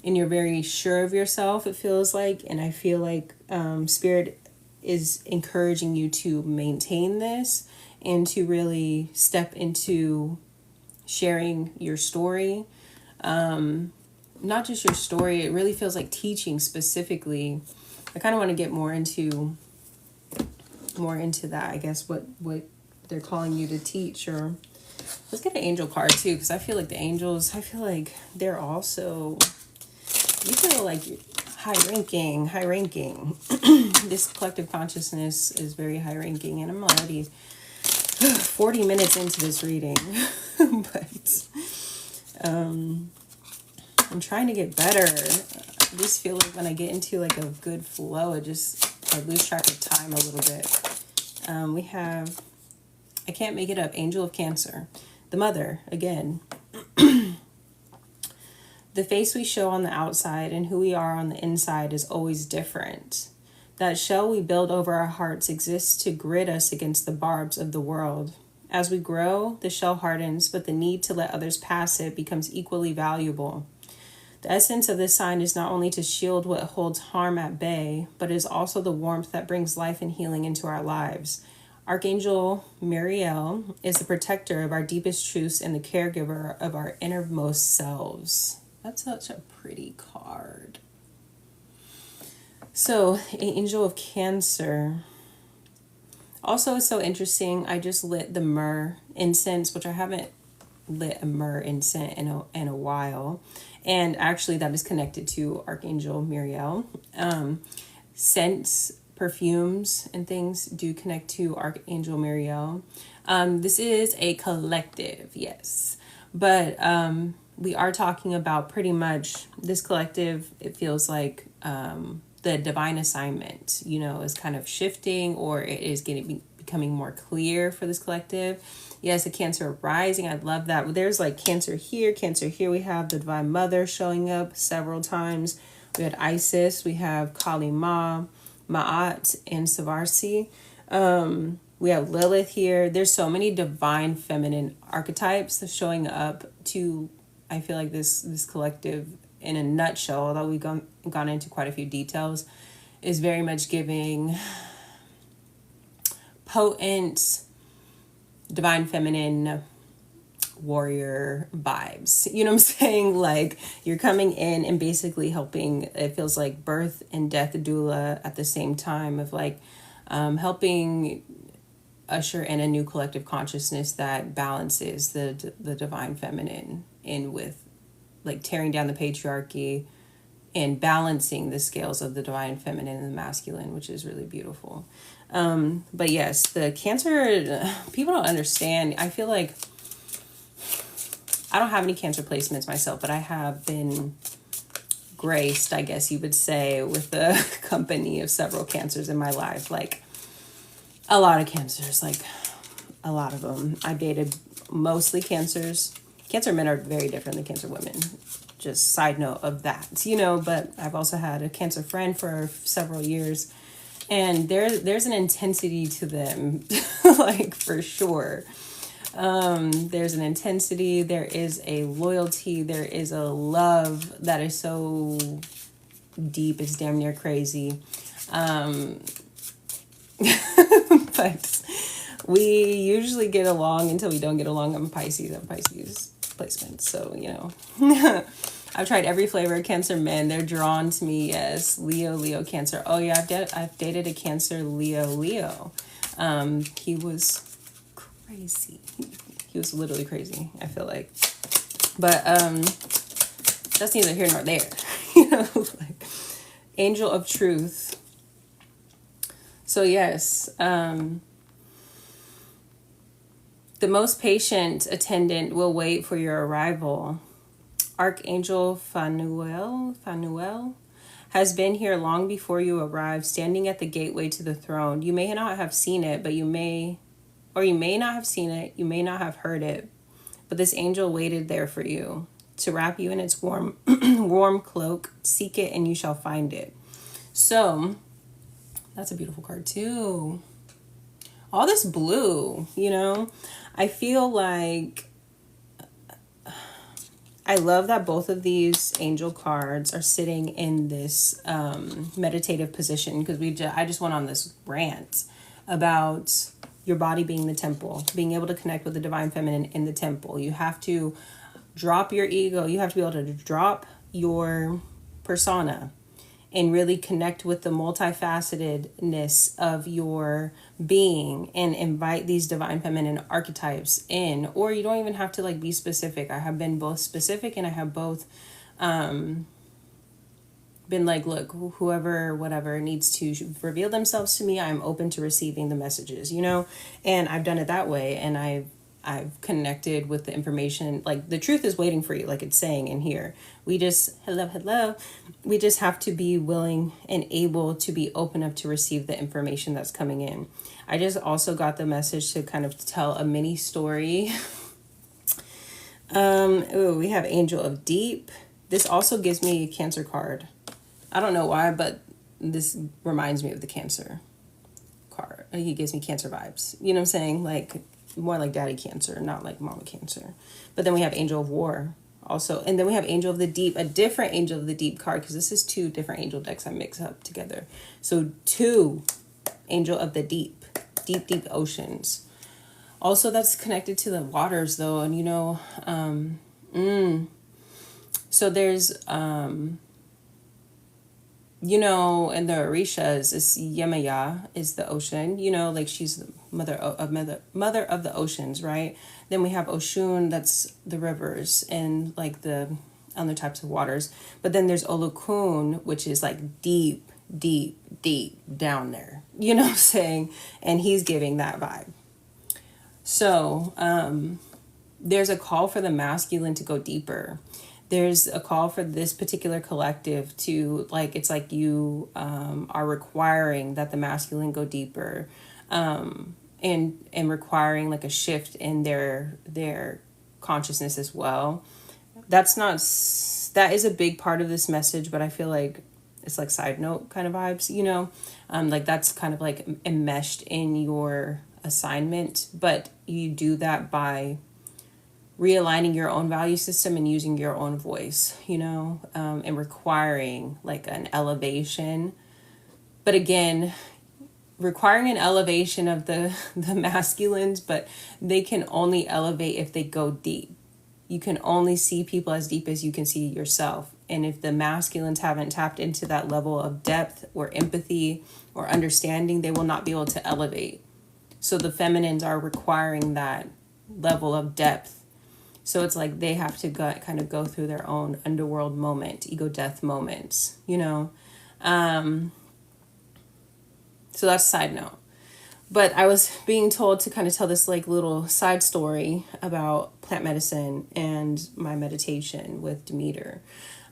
and you're very sure of yourself, it feels like. And I feel like Spirit is encouraging you to maintain this and to really step into sharing your story. Not just your story, it really feels like teaching specifically. I kind of want to get more into that, I guess, what they're calling you to teach. Or let's get an angel card too, because I feel like the angels, I feel like they're also, you feel like high ranking. This collective consciousness is very high ranking, and I'm already 40 minutes into this reading. But I'm trying to get better. I just feel like when I get into like a good flow, I lose track of time a little bit. We have, I can't make it up, Angel of Cancer, the mother again. The face we show on the outside and who we are on the inside is always different. That shell we build over our hearts exists to grid us against the barbs of the world. As we grow, the shell hardens, but the need to let others pass it becomes equally valuable. The essence of this sign is not only to shield what holds harm at bay, but is also the warmth that brings life and healing into our lives. Archangel Muriel is the protector of our deepest truths and the caregiver of our innermost selves. That's such a pretty card. So, Angel of Cancer. Also, it's so interesting. I just lit the myrrh incense, which I haven't lit a myrrh incense in a while. And actually, that is connected to Archangel Muriel. Scents, perfumes, and things do connect to Archangel Muriel. This is a collective, yes. But we are talking about pretty much this collective. It feels like the divine assignment, you know, is kind of shifting, or it is becoming more clear for this collective. Yes, a Cancer rising. I love that. There's like Cancer here, Cancer here. We have the Divine Mother showing up several times. We had Isis. We have Kali Ma, Ma'at, and Savarsi. We have Lilith here. There's so many divine feminine archetypes showing up to, I feel like this collective in a nutshell, although we've gone into quite a few details, is very much giving potent divine feminine warrior vibes. You know what I'm saying? Like, you're coming in and basically helping. It feels like birth and death doula at the same time, of like helping usher in a new collective consciousness that balances the divine feminine in with like tearing down the patriarchy and balancing the scales of the divine feminine and the masculine, which is really beautiful. But yes, the Cancer, people don't understand. I feel like I don't have any Cancer placements myself, but I have been graced, I guess you would say, with the company of several Cancers in my life. Like a lot of Cancers, like a lot of them. I dated mostly Cancers. Cancer men are very different than Cancer women. Just side note of that, you know, but I've also had a Cancer friend for several years, and there's an intensity to them, like for sure. There's an intensity, there is a loyalty, there is a love that is so deep, it's damn near crazy. But we usually get along until we don't get along. I'm Pisces placement, so you know. I've tried every flavor of Cancer men. They're drawn to me. Yes, Leo, Cancer. Oh yeah, I've dated a Cancer Leo. He was crazy. He was literally crazy, I feel like. But that's neither here nor there. You know, like angel of truth. So yes, the most patient attendant will wait for your arrival. Archangel Phanuel has been here long before you arrive, standing at the gateway to the throne. You may not have seen it, but you may not have seen it. You may not have heard it, but this angel waited there for you to wrap you in its warm, warm cloak. Seek it and you shall find it. So that's a beautiful card too. All this blue, you know, I feel like I love that both of these angel cards are sitting in this meditative position, because I just went on this rant about your body being the temple, being able to connect with the divine feminine in the temple. You have to drop your ego. You have to be able to drop your persona and really connect with the multifacetedness of your being and invite these divine feminine archetypes in. Or you don't even have to like be specific. I have been both specific, and I have both been like, look, whoever, whatever needs to reveal themselves to me, I'm open to receiving the messages, you know? And I've done it that way, and I've connected with the information. Like, the truth is waiting for you, like it's saying in here. We just, hello. We just have to be willing and able to be open up to receive the information that's coming in. I just also got the message to kind of tell a mini story. We have Angel of Deep. This also gives me a Cancer card. I don't know why, but this reminds me of the Cancer card. He gives me Cancer vibes. You know what I'm saying? Like, more like daddy Cancer, not like mama Cancer. But then we have Angel of War also. And then we have Angel of the Deep, a different Angel of the Deep card, because this is two different angel decks I mix up together. So 2 Angel of the Deep, deep oceans. Also, that's connected to the waters though. And you know, so there's, you know, in the Orishas, it's Yemaya is the ocean, you know, like she's the mother of the oceans, right? Then we have Oshun, that's the rivers and like the other types of waters. But then there's Olokun, which is like deep down there, you know what I'm saying? And he's giving that vibe. So there's a call for the masculine to go deeper. There's a call for this particular collective to, like, it's like you are requiring that the masculine go deeper, and requiring like a shift in their consciousness as well. That is a big part of this message, but I feel like it's like side note kind of vibes, you know, like that's kind of like enmeshed in your assignment, but you do that by realigning your own value system and using your own voice, you know, and requiring like an elevation. But again, requiring an elevation of the masculines, but they can only elevate if they go deep. You can only see people as deep as you can see yourself. And if the masculines haven't tapped into that level of depth or empathy or understanding, they will not be able to elevate. So the feminines are requiring that level of depth. So it's like they have to kind of go through their own underworld moment, ego death moments, you know. So that's a side note. But I was being told to kind of tell this like little side story about plant medicine and my meditation with Demeter.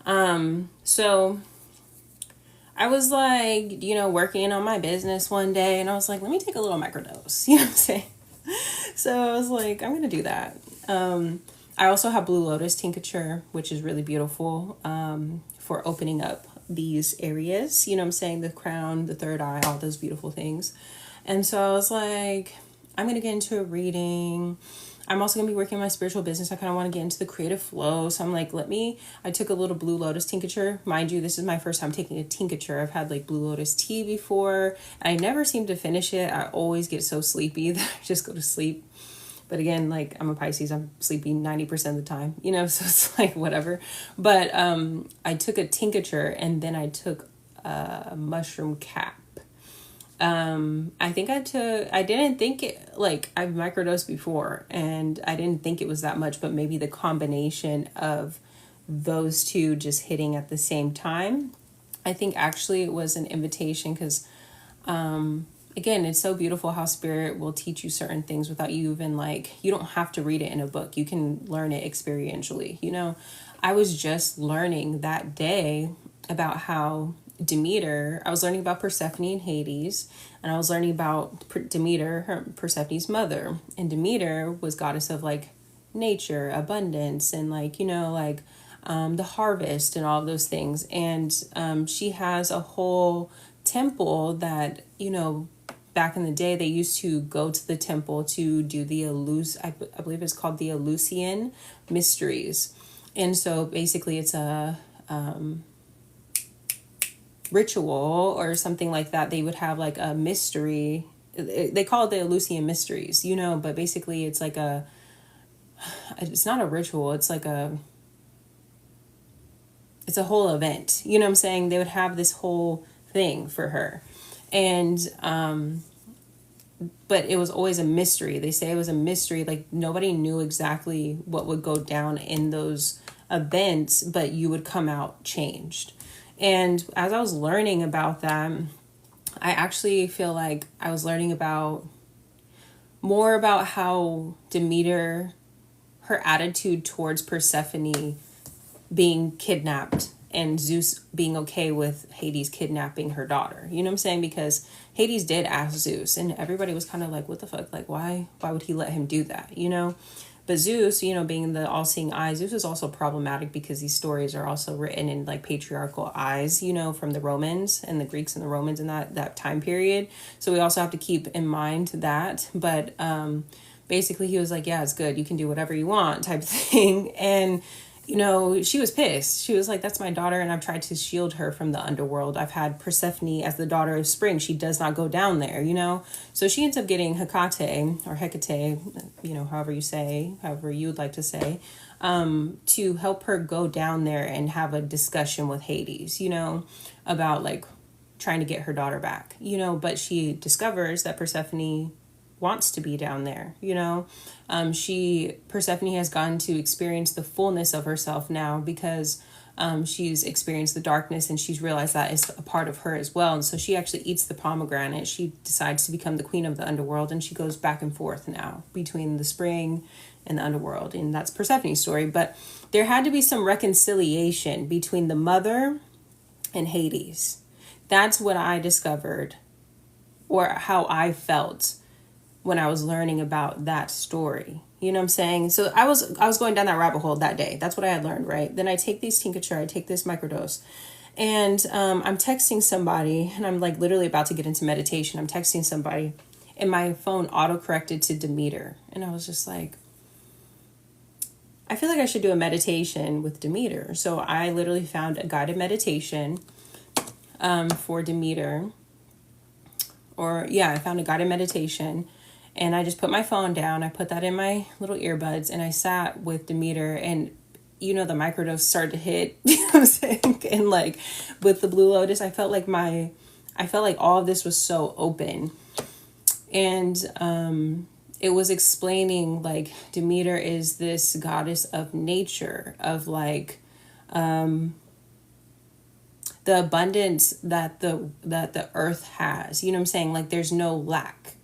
So I was like, you know, working on my business one day, and I was like, let me take a little microdose, you know what I'm saying? So I was like, I'm going to do that. I also have Blue Lotus tincture, which is really beautiful for opening up these areas, you know what I'm saying? The crown, the third eye, all those beautiful things. And so I was like, I'm going to get into a reading. I'm also going to be working on my spiritual business. I kind of want to get into the creative flow. So I'm like, I took a little Blue Lotus tincture. Mind you, this is my first time taking a tincture. I've had like Blue Lotus tea before. I never seem to finish it. I always get so sleepy that I just go to sleep. But again, like I'm a Pisces, I'm sleepy 90% of the time, you know, so it's like whatever. But I took a tincture, and then I took a mushroom cap. I didn't think it, like I've microdosed before and I didn't think it was that much, but maybe the combination of those two just hitting at the same time. I think actually it was an invitation because, again, it's so beautiful how spirit will teach you certain things without you even you don't have to read it in a book. You can learn it experientially. I was just learning that day about how Demeter, I was learning about Persephone and Hades, and I was learning about Demeter, Persephone's mother. And Demeter was goddess of nature, abundance, and the harvest and all of those things. And she has a whole temple that, back in the day, they used to go to the temple to do the I believe it's called the Venusian mysteries. And so basically it's a ritual or something like that. They would have a mystery. They call it the Venusian mysteries, but basically it's it's not a ritual. It's it's a whole event. You know what I'm saying? They would have this whole thing for her. And, but it was always a mystery. They say it was a mystery. Nobody knew exactly what would go down in those events, but you would come out changed. And as I was learning about that, I actually feel like I was learning more about how Demeter, her attitude towards Persephone being kidnapped and Zeus being okay with Hades kidnapping her daughter. You know what I'm saying? Because Hades did ask Zeus, and everybody was kind of like, what the fuck? Why would he let him do that? But Zeus, being the all-seeing eye, Zeus is also problematic because these stories are also written in patriarchal eyes, from the Romans and the Greeks and the Romans in that time period. So we also have to keep in mind that. But basically he was like, yeah, it's good. You can do whatever you want type thing. And she was pissed. She was like, that's my daughter, and I've tried to shield her from the underworld. I've had Persephone as the daughter of spring. She does not go down there, So she ends up getting Hecate, or Hecate, however you would like to say, to help her go down there and have a discussion with Hades, about trying to get her daughter back, But she discovers that Persephone wants to be down there, Persephone has gotten to experience the fullness of herself now because she's experienced the darkness, and she's realized that is a part of her as well. And so she actually eats the pomegranate. She decides to become the queen of the underworld, and she goes back and forth now between the spring and the underworld. And that's Persephone's story. But there had to be some reconciliation between the mother and Hades. That's what I discovered, or how I felt when I was learning about that story. You know what I'm saying? So I was going down that rabbit hole that day. That's what I had learned, right? Then I take these tincture, I take this microdose, and I'm texting somebody, and I'm literally about to get into meditation. I'm texting somebody, and my phone auto-corrected to Demeter. And I was just like, I feel like I should do a meditation with Demeter. So I literally found a guided meditation for Demeter. I found a guided meditation. And I just put my phone down. I put that in my little earbuds, and I sat with Demeter, and the microdose started to hit. You know what I'm saying? And with the Blue Lotus, I felt like all of this was so open. And it was explaining Demeter is this goddess of nature, of the abundance that the earth has. You know what I'm saying? There's no lack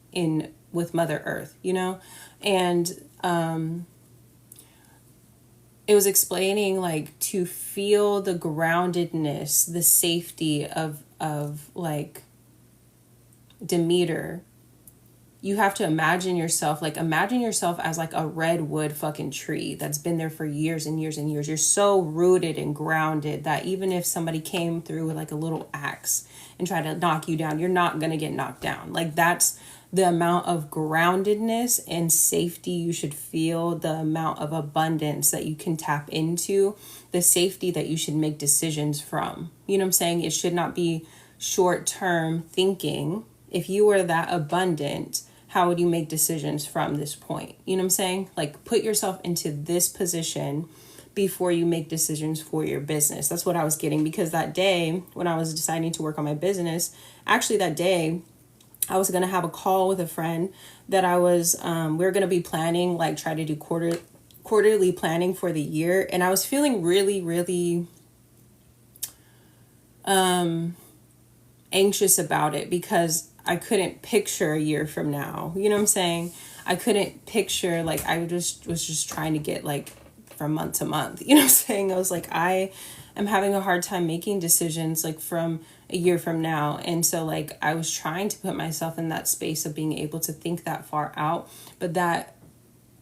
with Mother Earth, and it was explaining to feel the groundedness, the safety of Demeter. You have to imagine yourself as a redwood fucking tree that's been there for years and years and years. You're so rooted and grounded that even if somebody came through with a little axe and tried to knock you down, you're not gonna get knocked down. That's the amount of groundedness and safety you should feel, the amount of abundance that you can tap into, the safety that you should make decisions from. You know what I'm saying? It should not be short-term thinking. If you were that abundant, how would you make decisions from this point? You know what I'm saying? Put yourself into this position before you make decisions for your business. That's what I was getting, because that day when I was deciding to work on my business, actually that day, I was going to have a call with a friend that I was, we were going to be planning, try to do quarterly planning for the year, and I was feeling really, really anxious about it because I couldn't picture a year from now. You know what I'm saying? I couldn't picture, like, I was just trying to get like from month to month. You know what I'm saying? I was like, I am having a hard time making decisions like from a year from now. And so like I was trying to put myself in that space of being able to think that far out, but that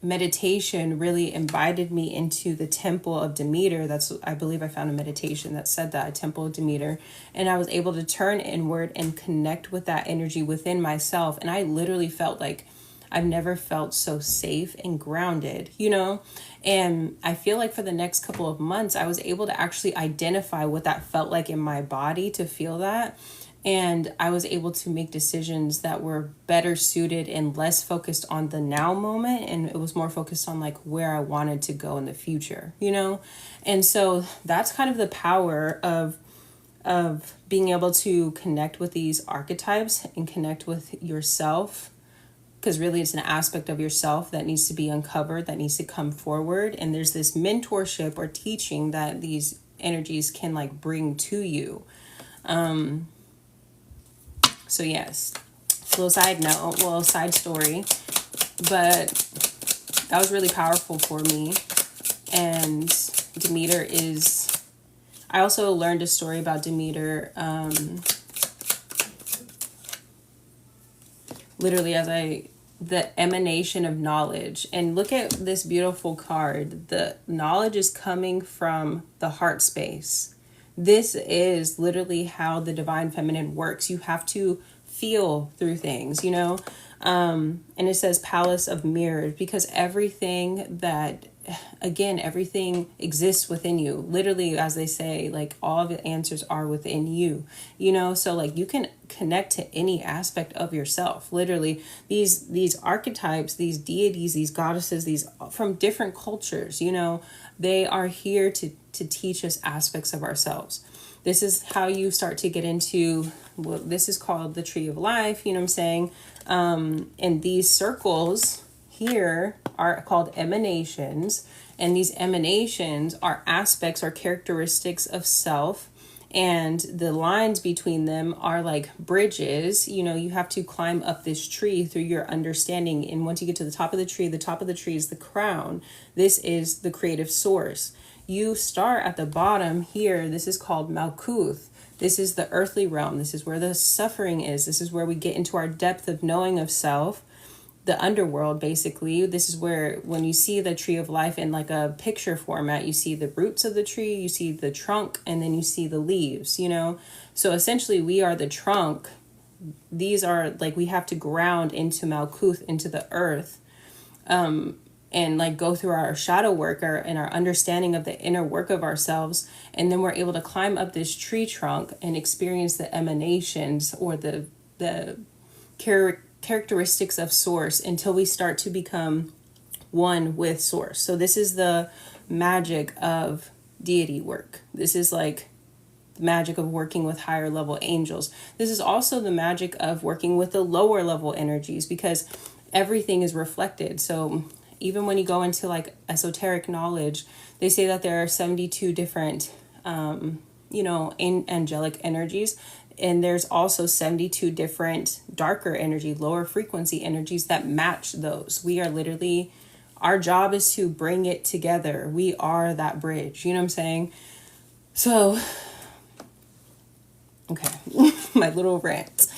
meditation really invited me into the temple of Demeter. That's, I believe I found a meditation that said that, a temple of Demeter. And I was able to turn inward and connect with that energy within myself. And I literally felt like I've never felt so safe and grounded, you know? And I feel like for the next couple of months, I was able to actually identify what that felt like in my body to feel that. And I was able to make decisions that were better suited and less focused on the now moment. And it was more focused on like where I wanted to go in the future, you know? And so that's kind of the power of being able to connect with these archetypes and connect with yourself. Because really it's an aspect of yourself that needs to be uncovered, that needs to come forward. And there's this mentorship or teaching that these energies can like bring to you. So yes, little side note, well, side story, but that was really powerful for me. And Demeter is, I also learned a story about Demeter, literally as the emanation of knowledge. And look at this beautiful card. The knowledge is coming from the heart space. This is literally how the divine feminine works. You have to feel through things, you know? And it says Palace of Mirrors, because everything exists within you. Literally, as they say, like all of the answers are within you, you know? So like you can connect to any aspect of yourself. Literally, these archetypes, these deities, these goddesses, these from different cultures, you know, they are here to teach us aspects of ourselves. This is how you start to get into what this is called the tree of life, you know what I'm saying? And these circles here are called emanations, and these emanations are aspects or characteristics of self, and the lines between them are like bridges. You know, you have to climb up this tree through your understanding, and once you get to the top of the tree is the crown. This is the creative source. You start at the bottom here. This is called Malkuth. This is the earthly realm. This is where the suffering is. This is where we get into our depth of knowing of self, the underworld, basically. This is where, when you see the tree of life in like a picture format, you see the roots of the tree, you see the trunk, and then you see the leaves, you know? So essentially we are the trunk. These are like, we have to ground into Malkuth, into the earth, and like go through our shadow work and our understanding of the inner work of ourselves. And then we're able to climb up this tree trunk and experience the emanations or the characteristics of source until we start to become one with source. So this is the magic of deity work. This is like the magic of working with higher level angels. This is also the magic of working with the lower level energies, because everything is reflected. So even when you go into like esoteric knowledge, they say that there are 72 different, angelic energies. And there's also 72 different darker energy, lower frequency energies that match those. We are literally, our job is to bring it together. We are that bridge. You know what I'm saying? So, okay, my little rant.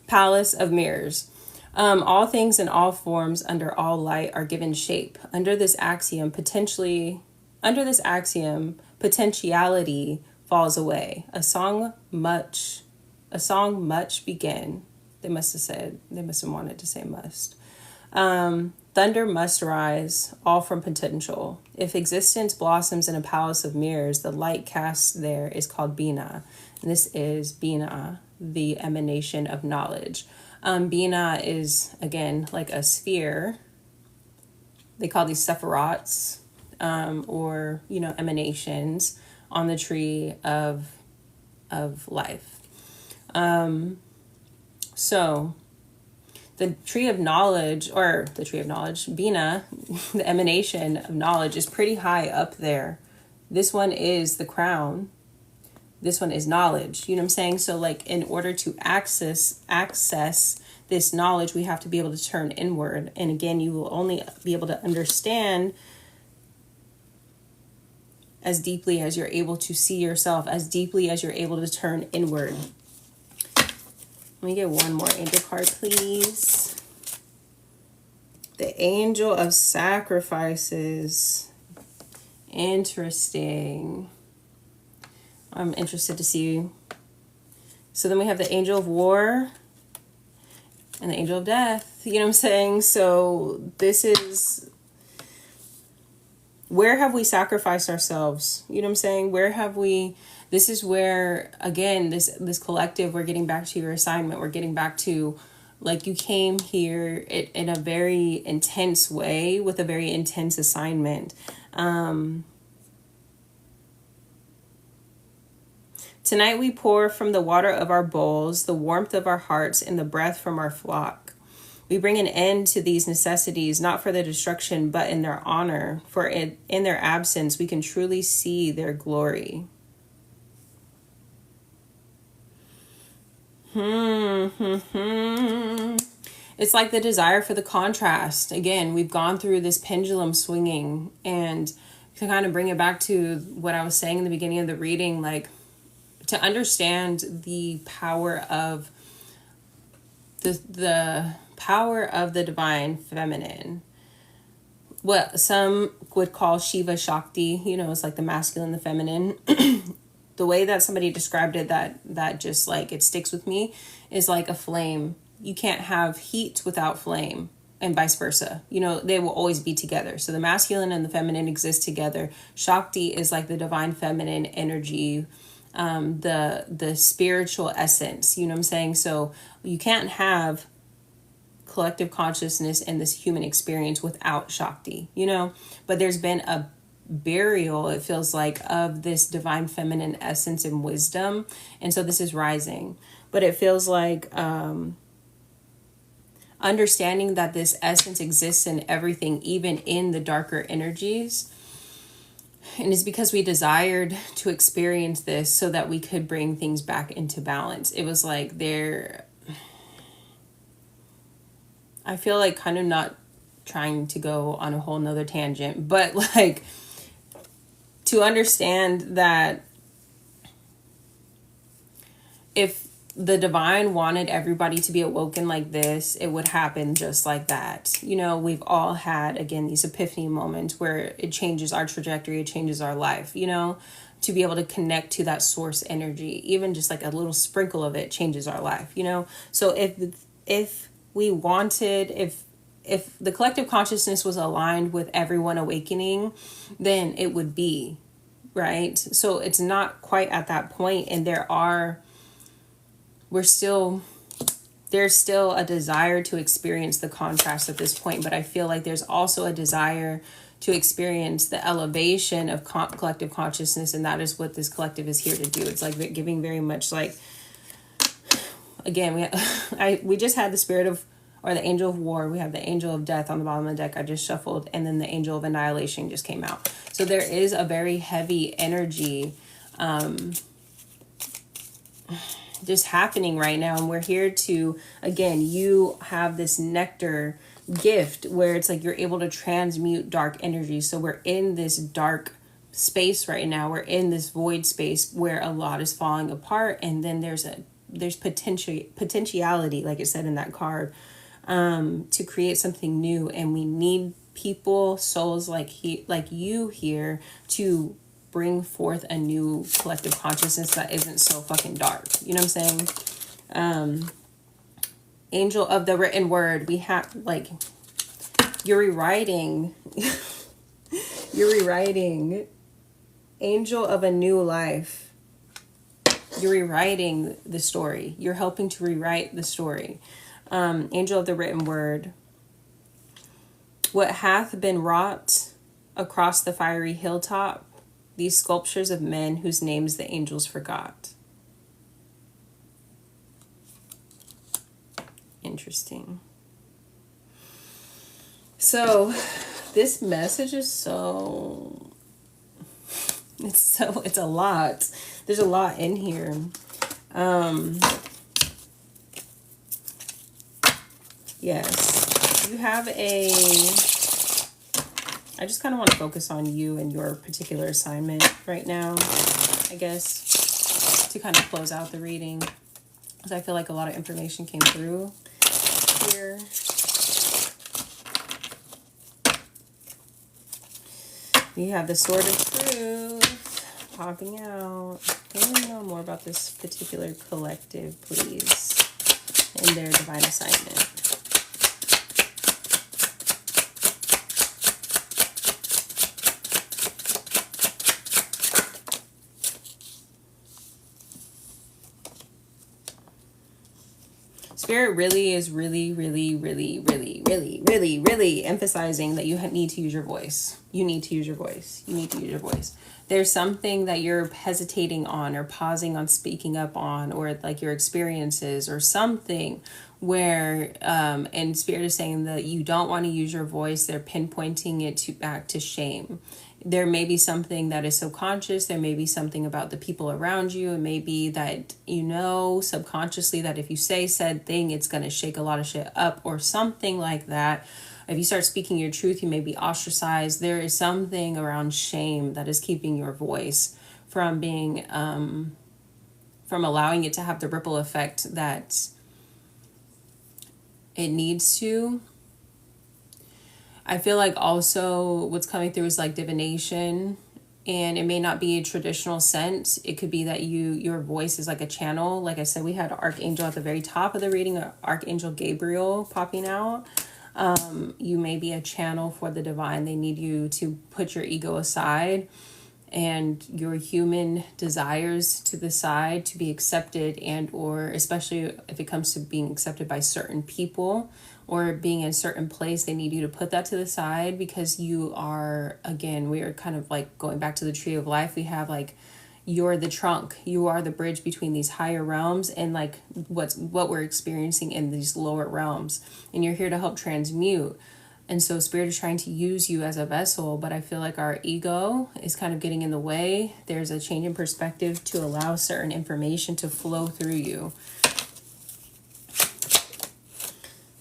Palace of Mirrors. All things in all forms under all light are given shape. Under this axiom, potentiality falls away. A song much begin. They must have wanted to say must. Thunder must rise, all from potential. If existence blossoms in a palace of mirrors, the light cast there is called Bina. And this is Bina, the emanation of knowledge. Bina is, again, like a sphere. They call these sephirots, or, emanations on the tree of life. So the tree of knowledge, or the tree of knowledge, Bina, the emanation of knowledge, is pretty high up there. This one is the crown. This one is knowledge. You know what I'm saying? So like in order to access this knowledge, we have to be able to turn inward. And again, you will only be able to understand as deeply as you're able to see yourself, as deeply as you're able to turn inward. Let me get one more angel card, please. The Angel of Sacrifices. Interesting. I'm interested to see. So then we have the Angel of War and the Angel of Death. You know what I'm saying? So this is, where have we sacrificed ourselves? You know what I'm saying? Where have we, this is where, again, this collective, we're getting back to your assignment. We're getting back to, like, you came here in a very intense way with a very intense assignment. Tonight we pour from the water of our bowls, the warmth of our hearts, and the breath from our flock. We bring an end to these necessities, not for their destruction, but in their honor. For in their absence, we can truly see their glory. It's like the desire for the contrast. Again, we've gone through this pendulum swinging, and to kind of bring it back to what I was saying in the beginning of the reading, like to understand the power of the power of the divine feminine. What some would call Shiva Shakti, you know, it's like the masculine, the feminine. The way that somebody described it, that just like it sticks with me, is like a flame. You can't have heat without flame, and vice versa. You know, they will always be together. So the masculine and the feminine exist together. Shakti is like the divine feminine energy, the spiritual essence. You know what I'm saying? So you can't have collective consciousness and this human experience without Shakti, you know? But there's been a burial, it feels like, of this divine feminine essence and wisdom, and so this is rising. But it feels like understanding that this essence exists in everything, even in the darker energies, and it's because we desired to experience this so that we could bring things back into balance. It was like I feel like, kind of not trying to go on a whole nother tangent, but like to understand that if the divine wanted everybody to be awoken like this, it would happen just like that. You know, we've all had, again, these epiphany moments where it changes our trajectory, it changes our life, you know, to be able to connect to that source energy, even just like a little sprinkle of it changes our life, you know? So if we wanted, if the collective consciousness was aligned with everyone awakening, then it would be, right? So it's not quite at that point, and there's still a desire to experience the contrast at this point, but I feel like there's also a desire to experience the elevation of collective consciousness, and that is what this collective is here to do. It's like giving very much like, again, we just had the spirit of, or the angel of war. We have the angel of death on the bottom of the deck. I just shuffled, and then the angel of annihilation just came out. So there is a very heavy energy just happening right now, and we're here to, again, you have this nectar gift where it's like you're able to transmute dark energy. So we're in this dark space right now. We're in this void space where a lot is falling apart, and then there's potentiality, like it said in that card, to create something new. And we need people, souls like you here, to bring forth a new collective consciousness that isn't so fucking dark. You know what I'm saying? Angel of the written word. We have, like, you're rewriting angel of a new life. You're rewriting the story. You're helping to rewrite the story. Angel of the written word. What hath been wrought across the fiery hilltop, these sculptures of men whose names the angels forgot. Interesting. So this message is it's a lot. There's a lot in here. Yes, you have I just kind of want to focus on you and your particular assignment right now, I guess, to kind of close out the reading, because I feel like a lot of information came through here. You have the Sword of Truth popping out. Can we know more about this particular collective, please, and their divine assignment? Spirit really is really emphasizing that you need to use your voice. You need to use your voice. You need to use your voice. There's something that you're hesitating on or pausing on speaking up on, or like your experiences or something where, and Spirit is saying that you don't want to use your voice. They're pinpointing it back to shame. There may be something that is subconscious. There may be something about the people around you. It may be that, subconsciously that if you say said thing, it's going to shake a lot of shit up or something like that. If you start speaking your truth, you may be ostracized. There is something around shame that is keeping your voice from being, from allowing it to have the ripple effect that it needs to. I feel like also what's coming through is like divination, and it may not be a traditional sense. It could be that your voice is like a channel. Like I said, we had Archangel at the very top of the reading, Archangel Gabriel popping out. You may be a channel for the divine. They need you to put your ego aside and your human desires to the side to be accepted, and or especially if it comes to being accepted by certain people or being in a certain place, they need you to put that to the side, because you are, again, we are kind of like going back to the tree of life. We have like, you're the trunk, you are the bridge between these higher realms and like what we're experiencing in these lower realms, and you're here to help transmute. And so Spirit is trying to use you as a vessel, but I feel like our ego is kind of getting in the way. There's a change in perspective to allow certain information to flow through you.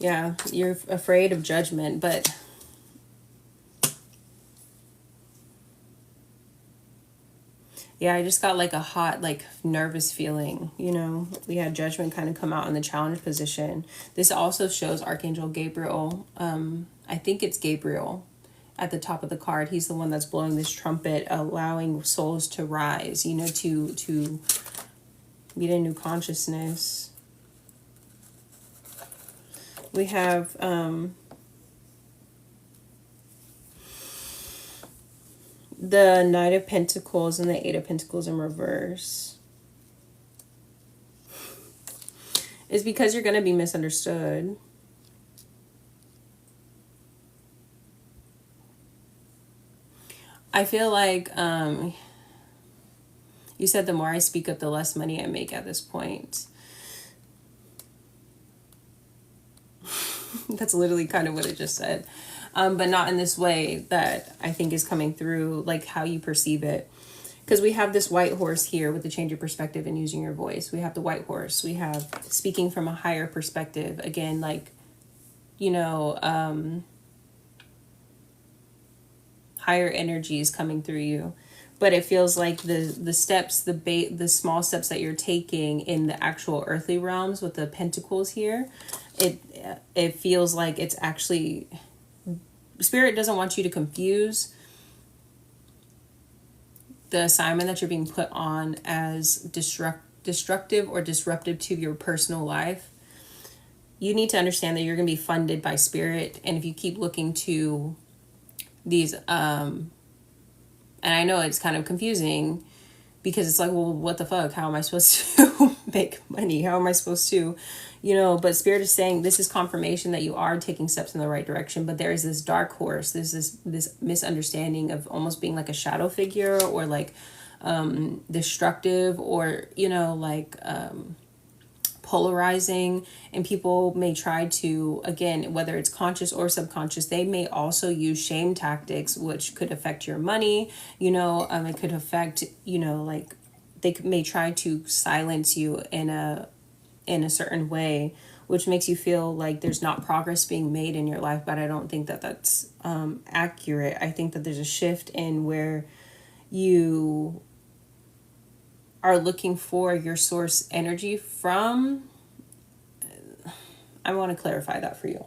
Yeah, you're afraid of judgment, but yeah, I just got like a hot, like nervous feeling, we had judgment kind of come out in the challenge position. This also shows Archangel Gabriel. I think it's Gabriel at the top of the card. He's the one that's blowing this trumpet, allowing souls to rise, to meet a new consciousness. We have the Knight of Pentacles and the Eight of Pentacles in reverse. It's because you're going to be misunderstood. I feel like you said the more I speak up, the less money I make at this point. That's literally kind of what it just said. But not in this way that I think is coming through, like how you perceive it. Because we have this white horse here with the change of perspective and using your voice. We have the white horse. We have speaking from a higher perspective. Again, like, higher energies coming through you. But it feels like the steps, the small steps that you're taking in the actual earthly realms with the pentacles here, it feels like it's actually, Spirit doesn't want you to confuse the assignment that you're being put on as destructive or disruptive to your personal life. You need to understand that you're going to be funded by Spirit, and if you keep looking to these and I know it's kind of confusing, because it's like, well, what the fuck? How am I supposed to make money? How am I supposed to, but Spirit is saying this is confirmation that you are taking steps in the right direction. But there is this dark horse. There's this misunderstanding of almost being like a shadow figure, or like destructive, or, polarizing, and people may try to, again, whether it's conscious or subconscious, they may also use shame tactics, which could affect your money. It could affect, like may try to silence you in a certain way, which makes you feel like there's not progress being made in your life. But I don't think that that's accurate. I think that there's a shift in where you are looking for your source energy from. I want to clarify that for you.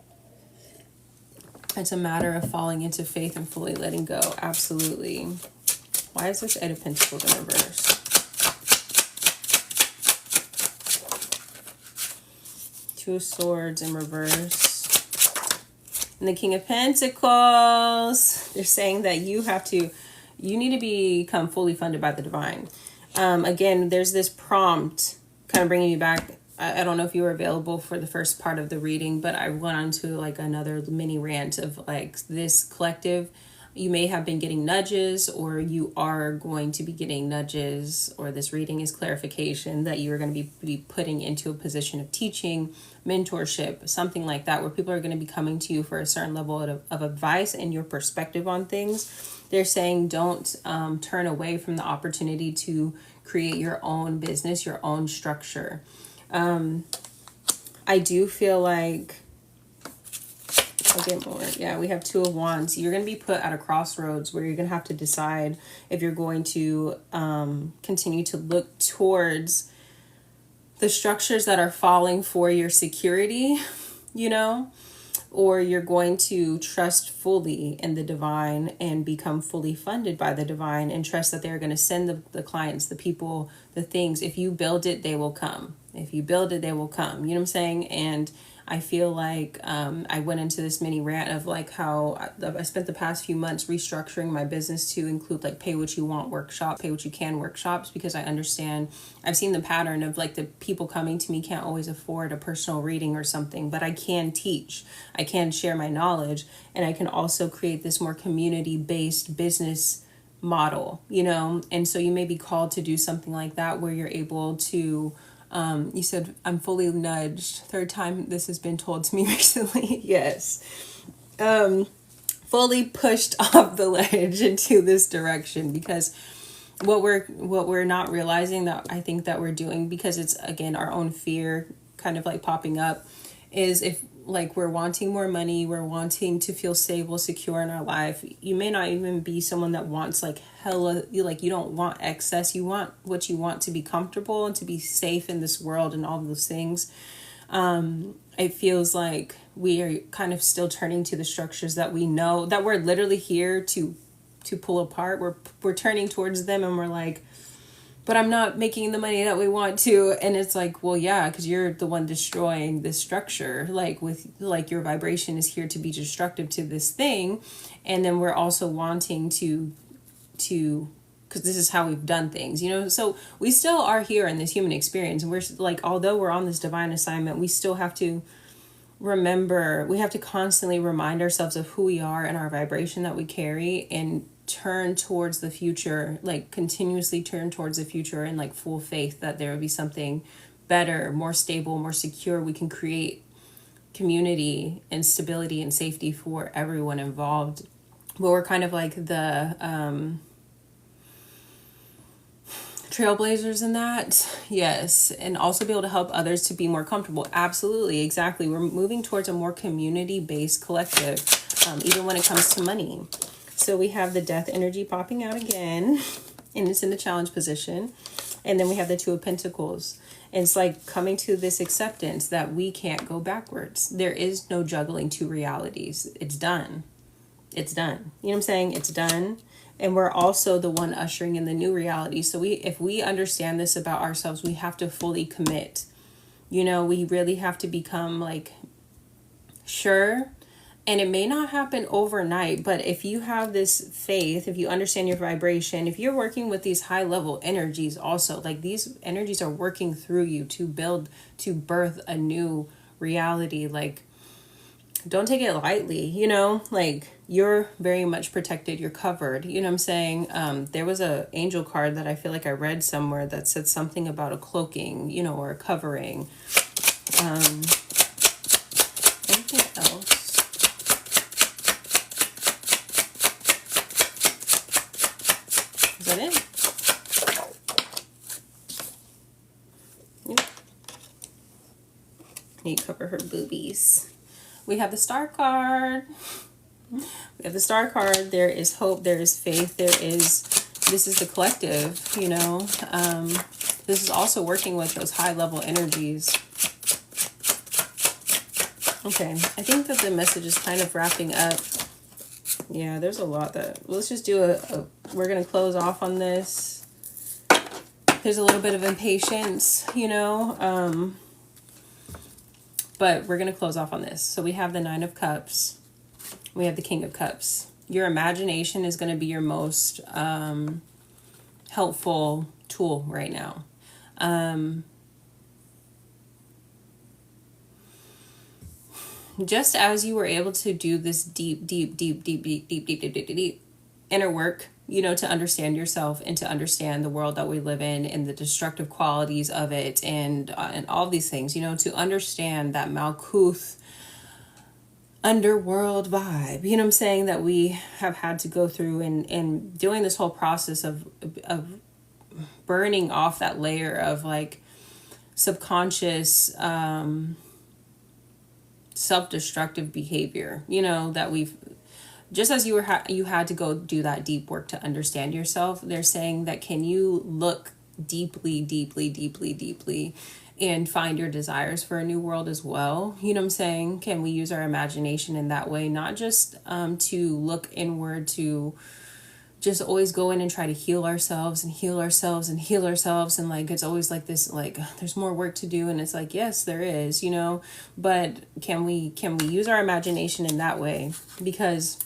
It's a matter of falling into faith and fully letting go. Absolutely. Why is this Eight of Pentacles in reverse? Two of Swords in reverse. And the King of Pentacles. They're saying that you need to become fully funded by the divine. Again, there's this prompt kind of bringing you back. I don't know if you were available for the first part of the reading, but I went on to like another mini rant of like this collective. You may have been getting nudges, or you are going to be getting nudges, or this reading is clarification that you are going to be putting into a position of teaching, mentorship, something like that, where people are going to be coming to you for a certain level of advice and your perspective on things. They're saying don't turn away from the opportunity to create your own business, your own structure. I do feel like, I'll get more. Yeah, we have Two of Wands. You're going to be put at a crossroads where you're going to have to decide if you're going to continue to look towards the structures that are falling for your security, or you're going to trust fully in the divine and become fully funded by the divine and trust that they're going to send the clients, the people, the things. If you build it, they will come. If you build it, they will come. You know what I'm saying? And I feel like I went into this mini rant of like how I spent the past few months restructuring my business to include like pay what you want workshop, pay what you can workshops, because I understand, I've seen the pattern of like the people coming to me can't always afford a personal reading or something, but I can teach, I can share my knowledge, and I can also create this more community-based business model, and so you may be called to do something like that where you're able to you said, I'm fully nudged. Third time this has been told to me recently. Yes. Fully pushed off the ledge into this direction, because what we're not realizing that I think that we're doing, because it's again our own fear kind of like popping up, is if like we're wanting more money, we're wanting to feel stable, secure in our life. You may not even be someone that wants like hella, like you don't want excess. You want what you want to be comfortable and to be safe in this world and all of those things. It feels like we are kind of still turning to the structures that we know that we're literally here to pull apart. We're turning towards them and we're like, but I'm not making the money that we want to. And it's like, well, yeah, because you're the one destroying this structure. Like with like your vibration is here to be destructive to this thing. And then we're also wanting to because this is how we've done things, so we still are here in this human experience. And we're like, although we're on this divine assignment, we still have to remember, we have to constantly remind ourselves of who we are and our vibration that we carry, and turn towards the future, like continuously turn towards the future in like full faith that there will be something better, more stable, more secure. We can create community and stability and safety for everyone involved. But we're kind of like the trailblazers in that. Yes. And also be able to help others to be more comfortable. Absolutely. Exactly. We're moving towards a more community-based collective, even when it comes to money. So we have the Death energy popping out again, and it's in the challenge position. And then we have the Two of Pentacles. And it's like coming to this acceptance that we can't go backwards. There is no juggling two realities. It's done. It's done. You know what I'm saying? It's done. And we're also the one ushering in the new reality. So if we understand this about ourselves, we have to fully commit. We really have to become like sure. And it may not happen overnight, but if you have this faith, if you understand your vibration, if you're working with these high level energies also, like these energies are working through you to build, to birth a new reality. Like, don't take it lightly, like you're very much protected. You're covered. You know what I'm saying? There was a angel card that I feel like I read somewhere that said something about a cloaking, you know, or a covering. Anything else? Is that it? Yep. You cover her boobies. We have the Star card. We have the Star card. There is hope. There is faith. This is the collective, you know. This is also working with those high level energies. Okay, I think that the message is kind of wrapping up. Yeah, there's a lot that, let's just do we're going to close off on this. There's a little bit of impatience, you know, but we're going to close off on this. So we have the Nine of Cups. We have the King of Cups. Your imagination is going to be your most helpful tool right now. Just as you were able to do this deep inner work, you know, to understand yourself and to understand the world that we live in and the destructive qualities of it and all these things, you know, to understand that Malkuth underworld vibe, you know what I'm saying, that we have had to go through and doing this whole process of burning off that layer of like subconscious self-destructive behavior, you know, that we've, just as you had to go do that deep work to understand yourself. They're saying that, can you look deeply and find your desires for a new world as well? You know what I'm saying? Can we use our imagination in that way? Not just to look inward, to just always go in and try to heal ourselves and like it's always like this, like there's more work to do, and it's like, yes, there is, you know, but can we use our imagination in that way? Because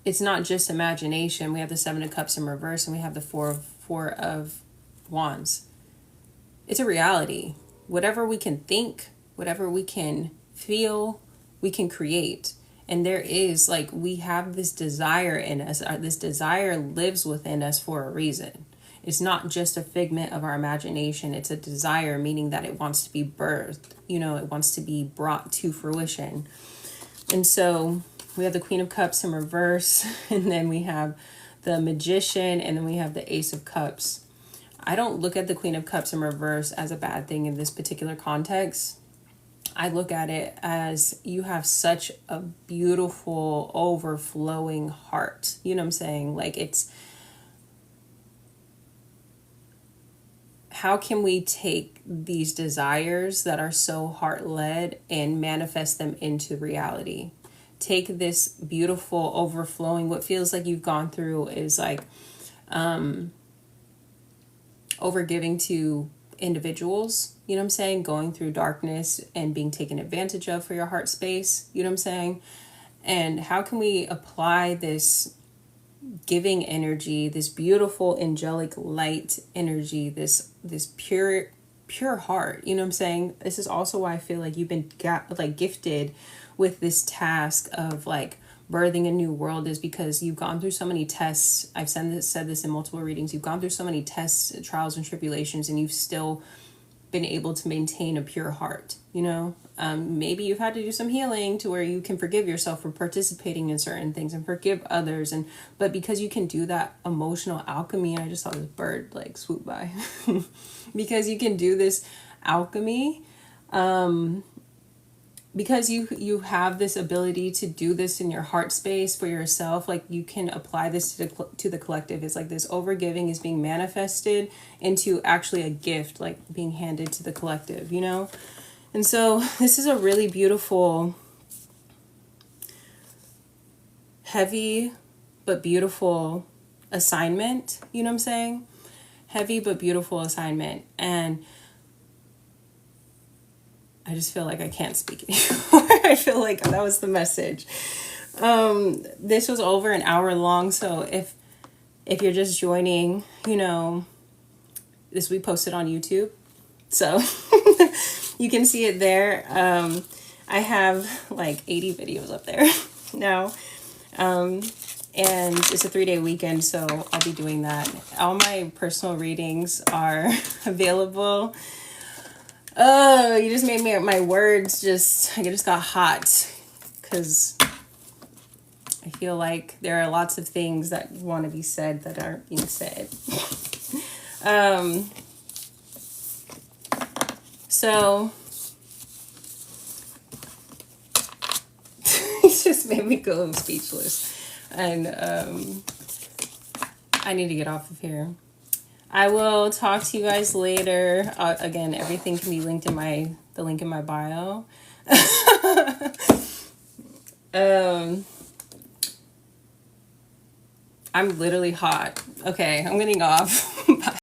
it's not just imagination. We have the Seven of Cups in reverse, and we have the Four of Wands. It's a reality. Whatever we can think, whatever we can feel, we can create. And there is, like, we have this desire in us. This desire lives within us for a reason. It's not just a figment of our imagination. It's a desire, meaning that it wants to be birthed. You know, it wants to be brought to fruition. And so we have the Queen of Cups in reverse. And then we have the Magician. And then we have the Ace of Cups. I don't look at the Queen of Cups in reverse as a bad thing in this particular context. I look at it as you have such a beautiful, overflowing heart. You know what I'm saying? Like, it's, how can we take these desires that are so heart-led and manifest them into reality? Take this beautiful, overflowing, what feels like you've gone through is like overgiving to individuals, you know what I'm saying, going through darkness and being taken advantage of for your heart space, you know what I'm saying? And how can we apply this giving energy, this beautiful angelic light energy, this pure heart, you know what I'm saying? This is also why I feel like you've been gifted with this task of like birthing a new world, is because you've gone through so many tests. I've said this in multiple readings. You've gone through so many tests, trials, and tribulations, and you've still been able to maintain a pure heart, you know? Maybe you've had to do some healing to where you can forgive yourself for participating in certain things and forgive others. But because you can do that emotional alchemy, I just saw this bird like swoop by. Because you can do this alchemy, because you have this ability to do this in your heart space for yourself, like you can apply this to the collective. It's like this overgiving is being manifested into actually a gift, like being handed to the collective, you know? And so this is a really beautiful, heavy, but beautiful assignment, you know what I'm saying? Heavy, but beautiful assignment. And I just feel like I can't speak anymore. I feel like that was the message. This was over an hour long. So if you're just joining, you know, this we posted on YouTube. So you can see it there. I have like 80 videos up there now. And it's a 3-day weekend, so I'll be doing that. All my personal readings are available. Oh, you just made me, my words I just got hot because I feel like there are lots of things that want to be said that aren't being said. So it just made me go speechless. And I need to get off of here. I will talk to you guys later. Again, everything can be linked in the link in my bio. I'm literally hot. Okay, I'm getting off. Bye.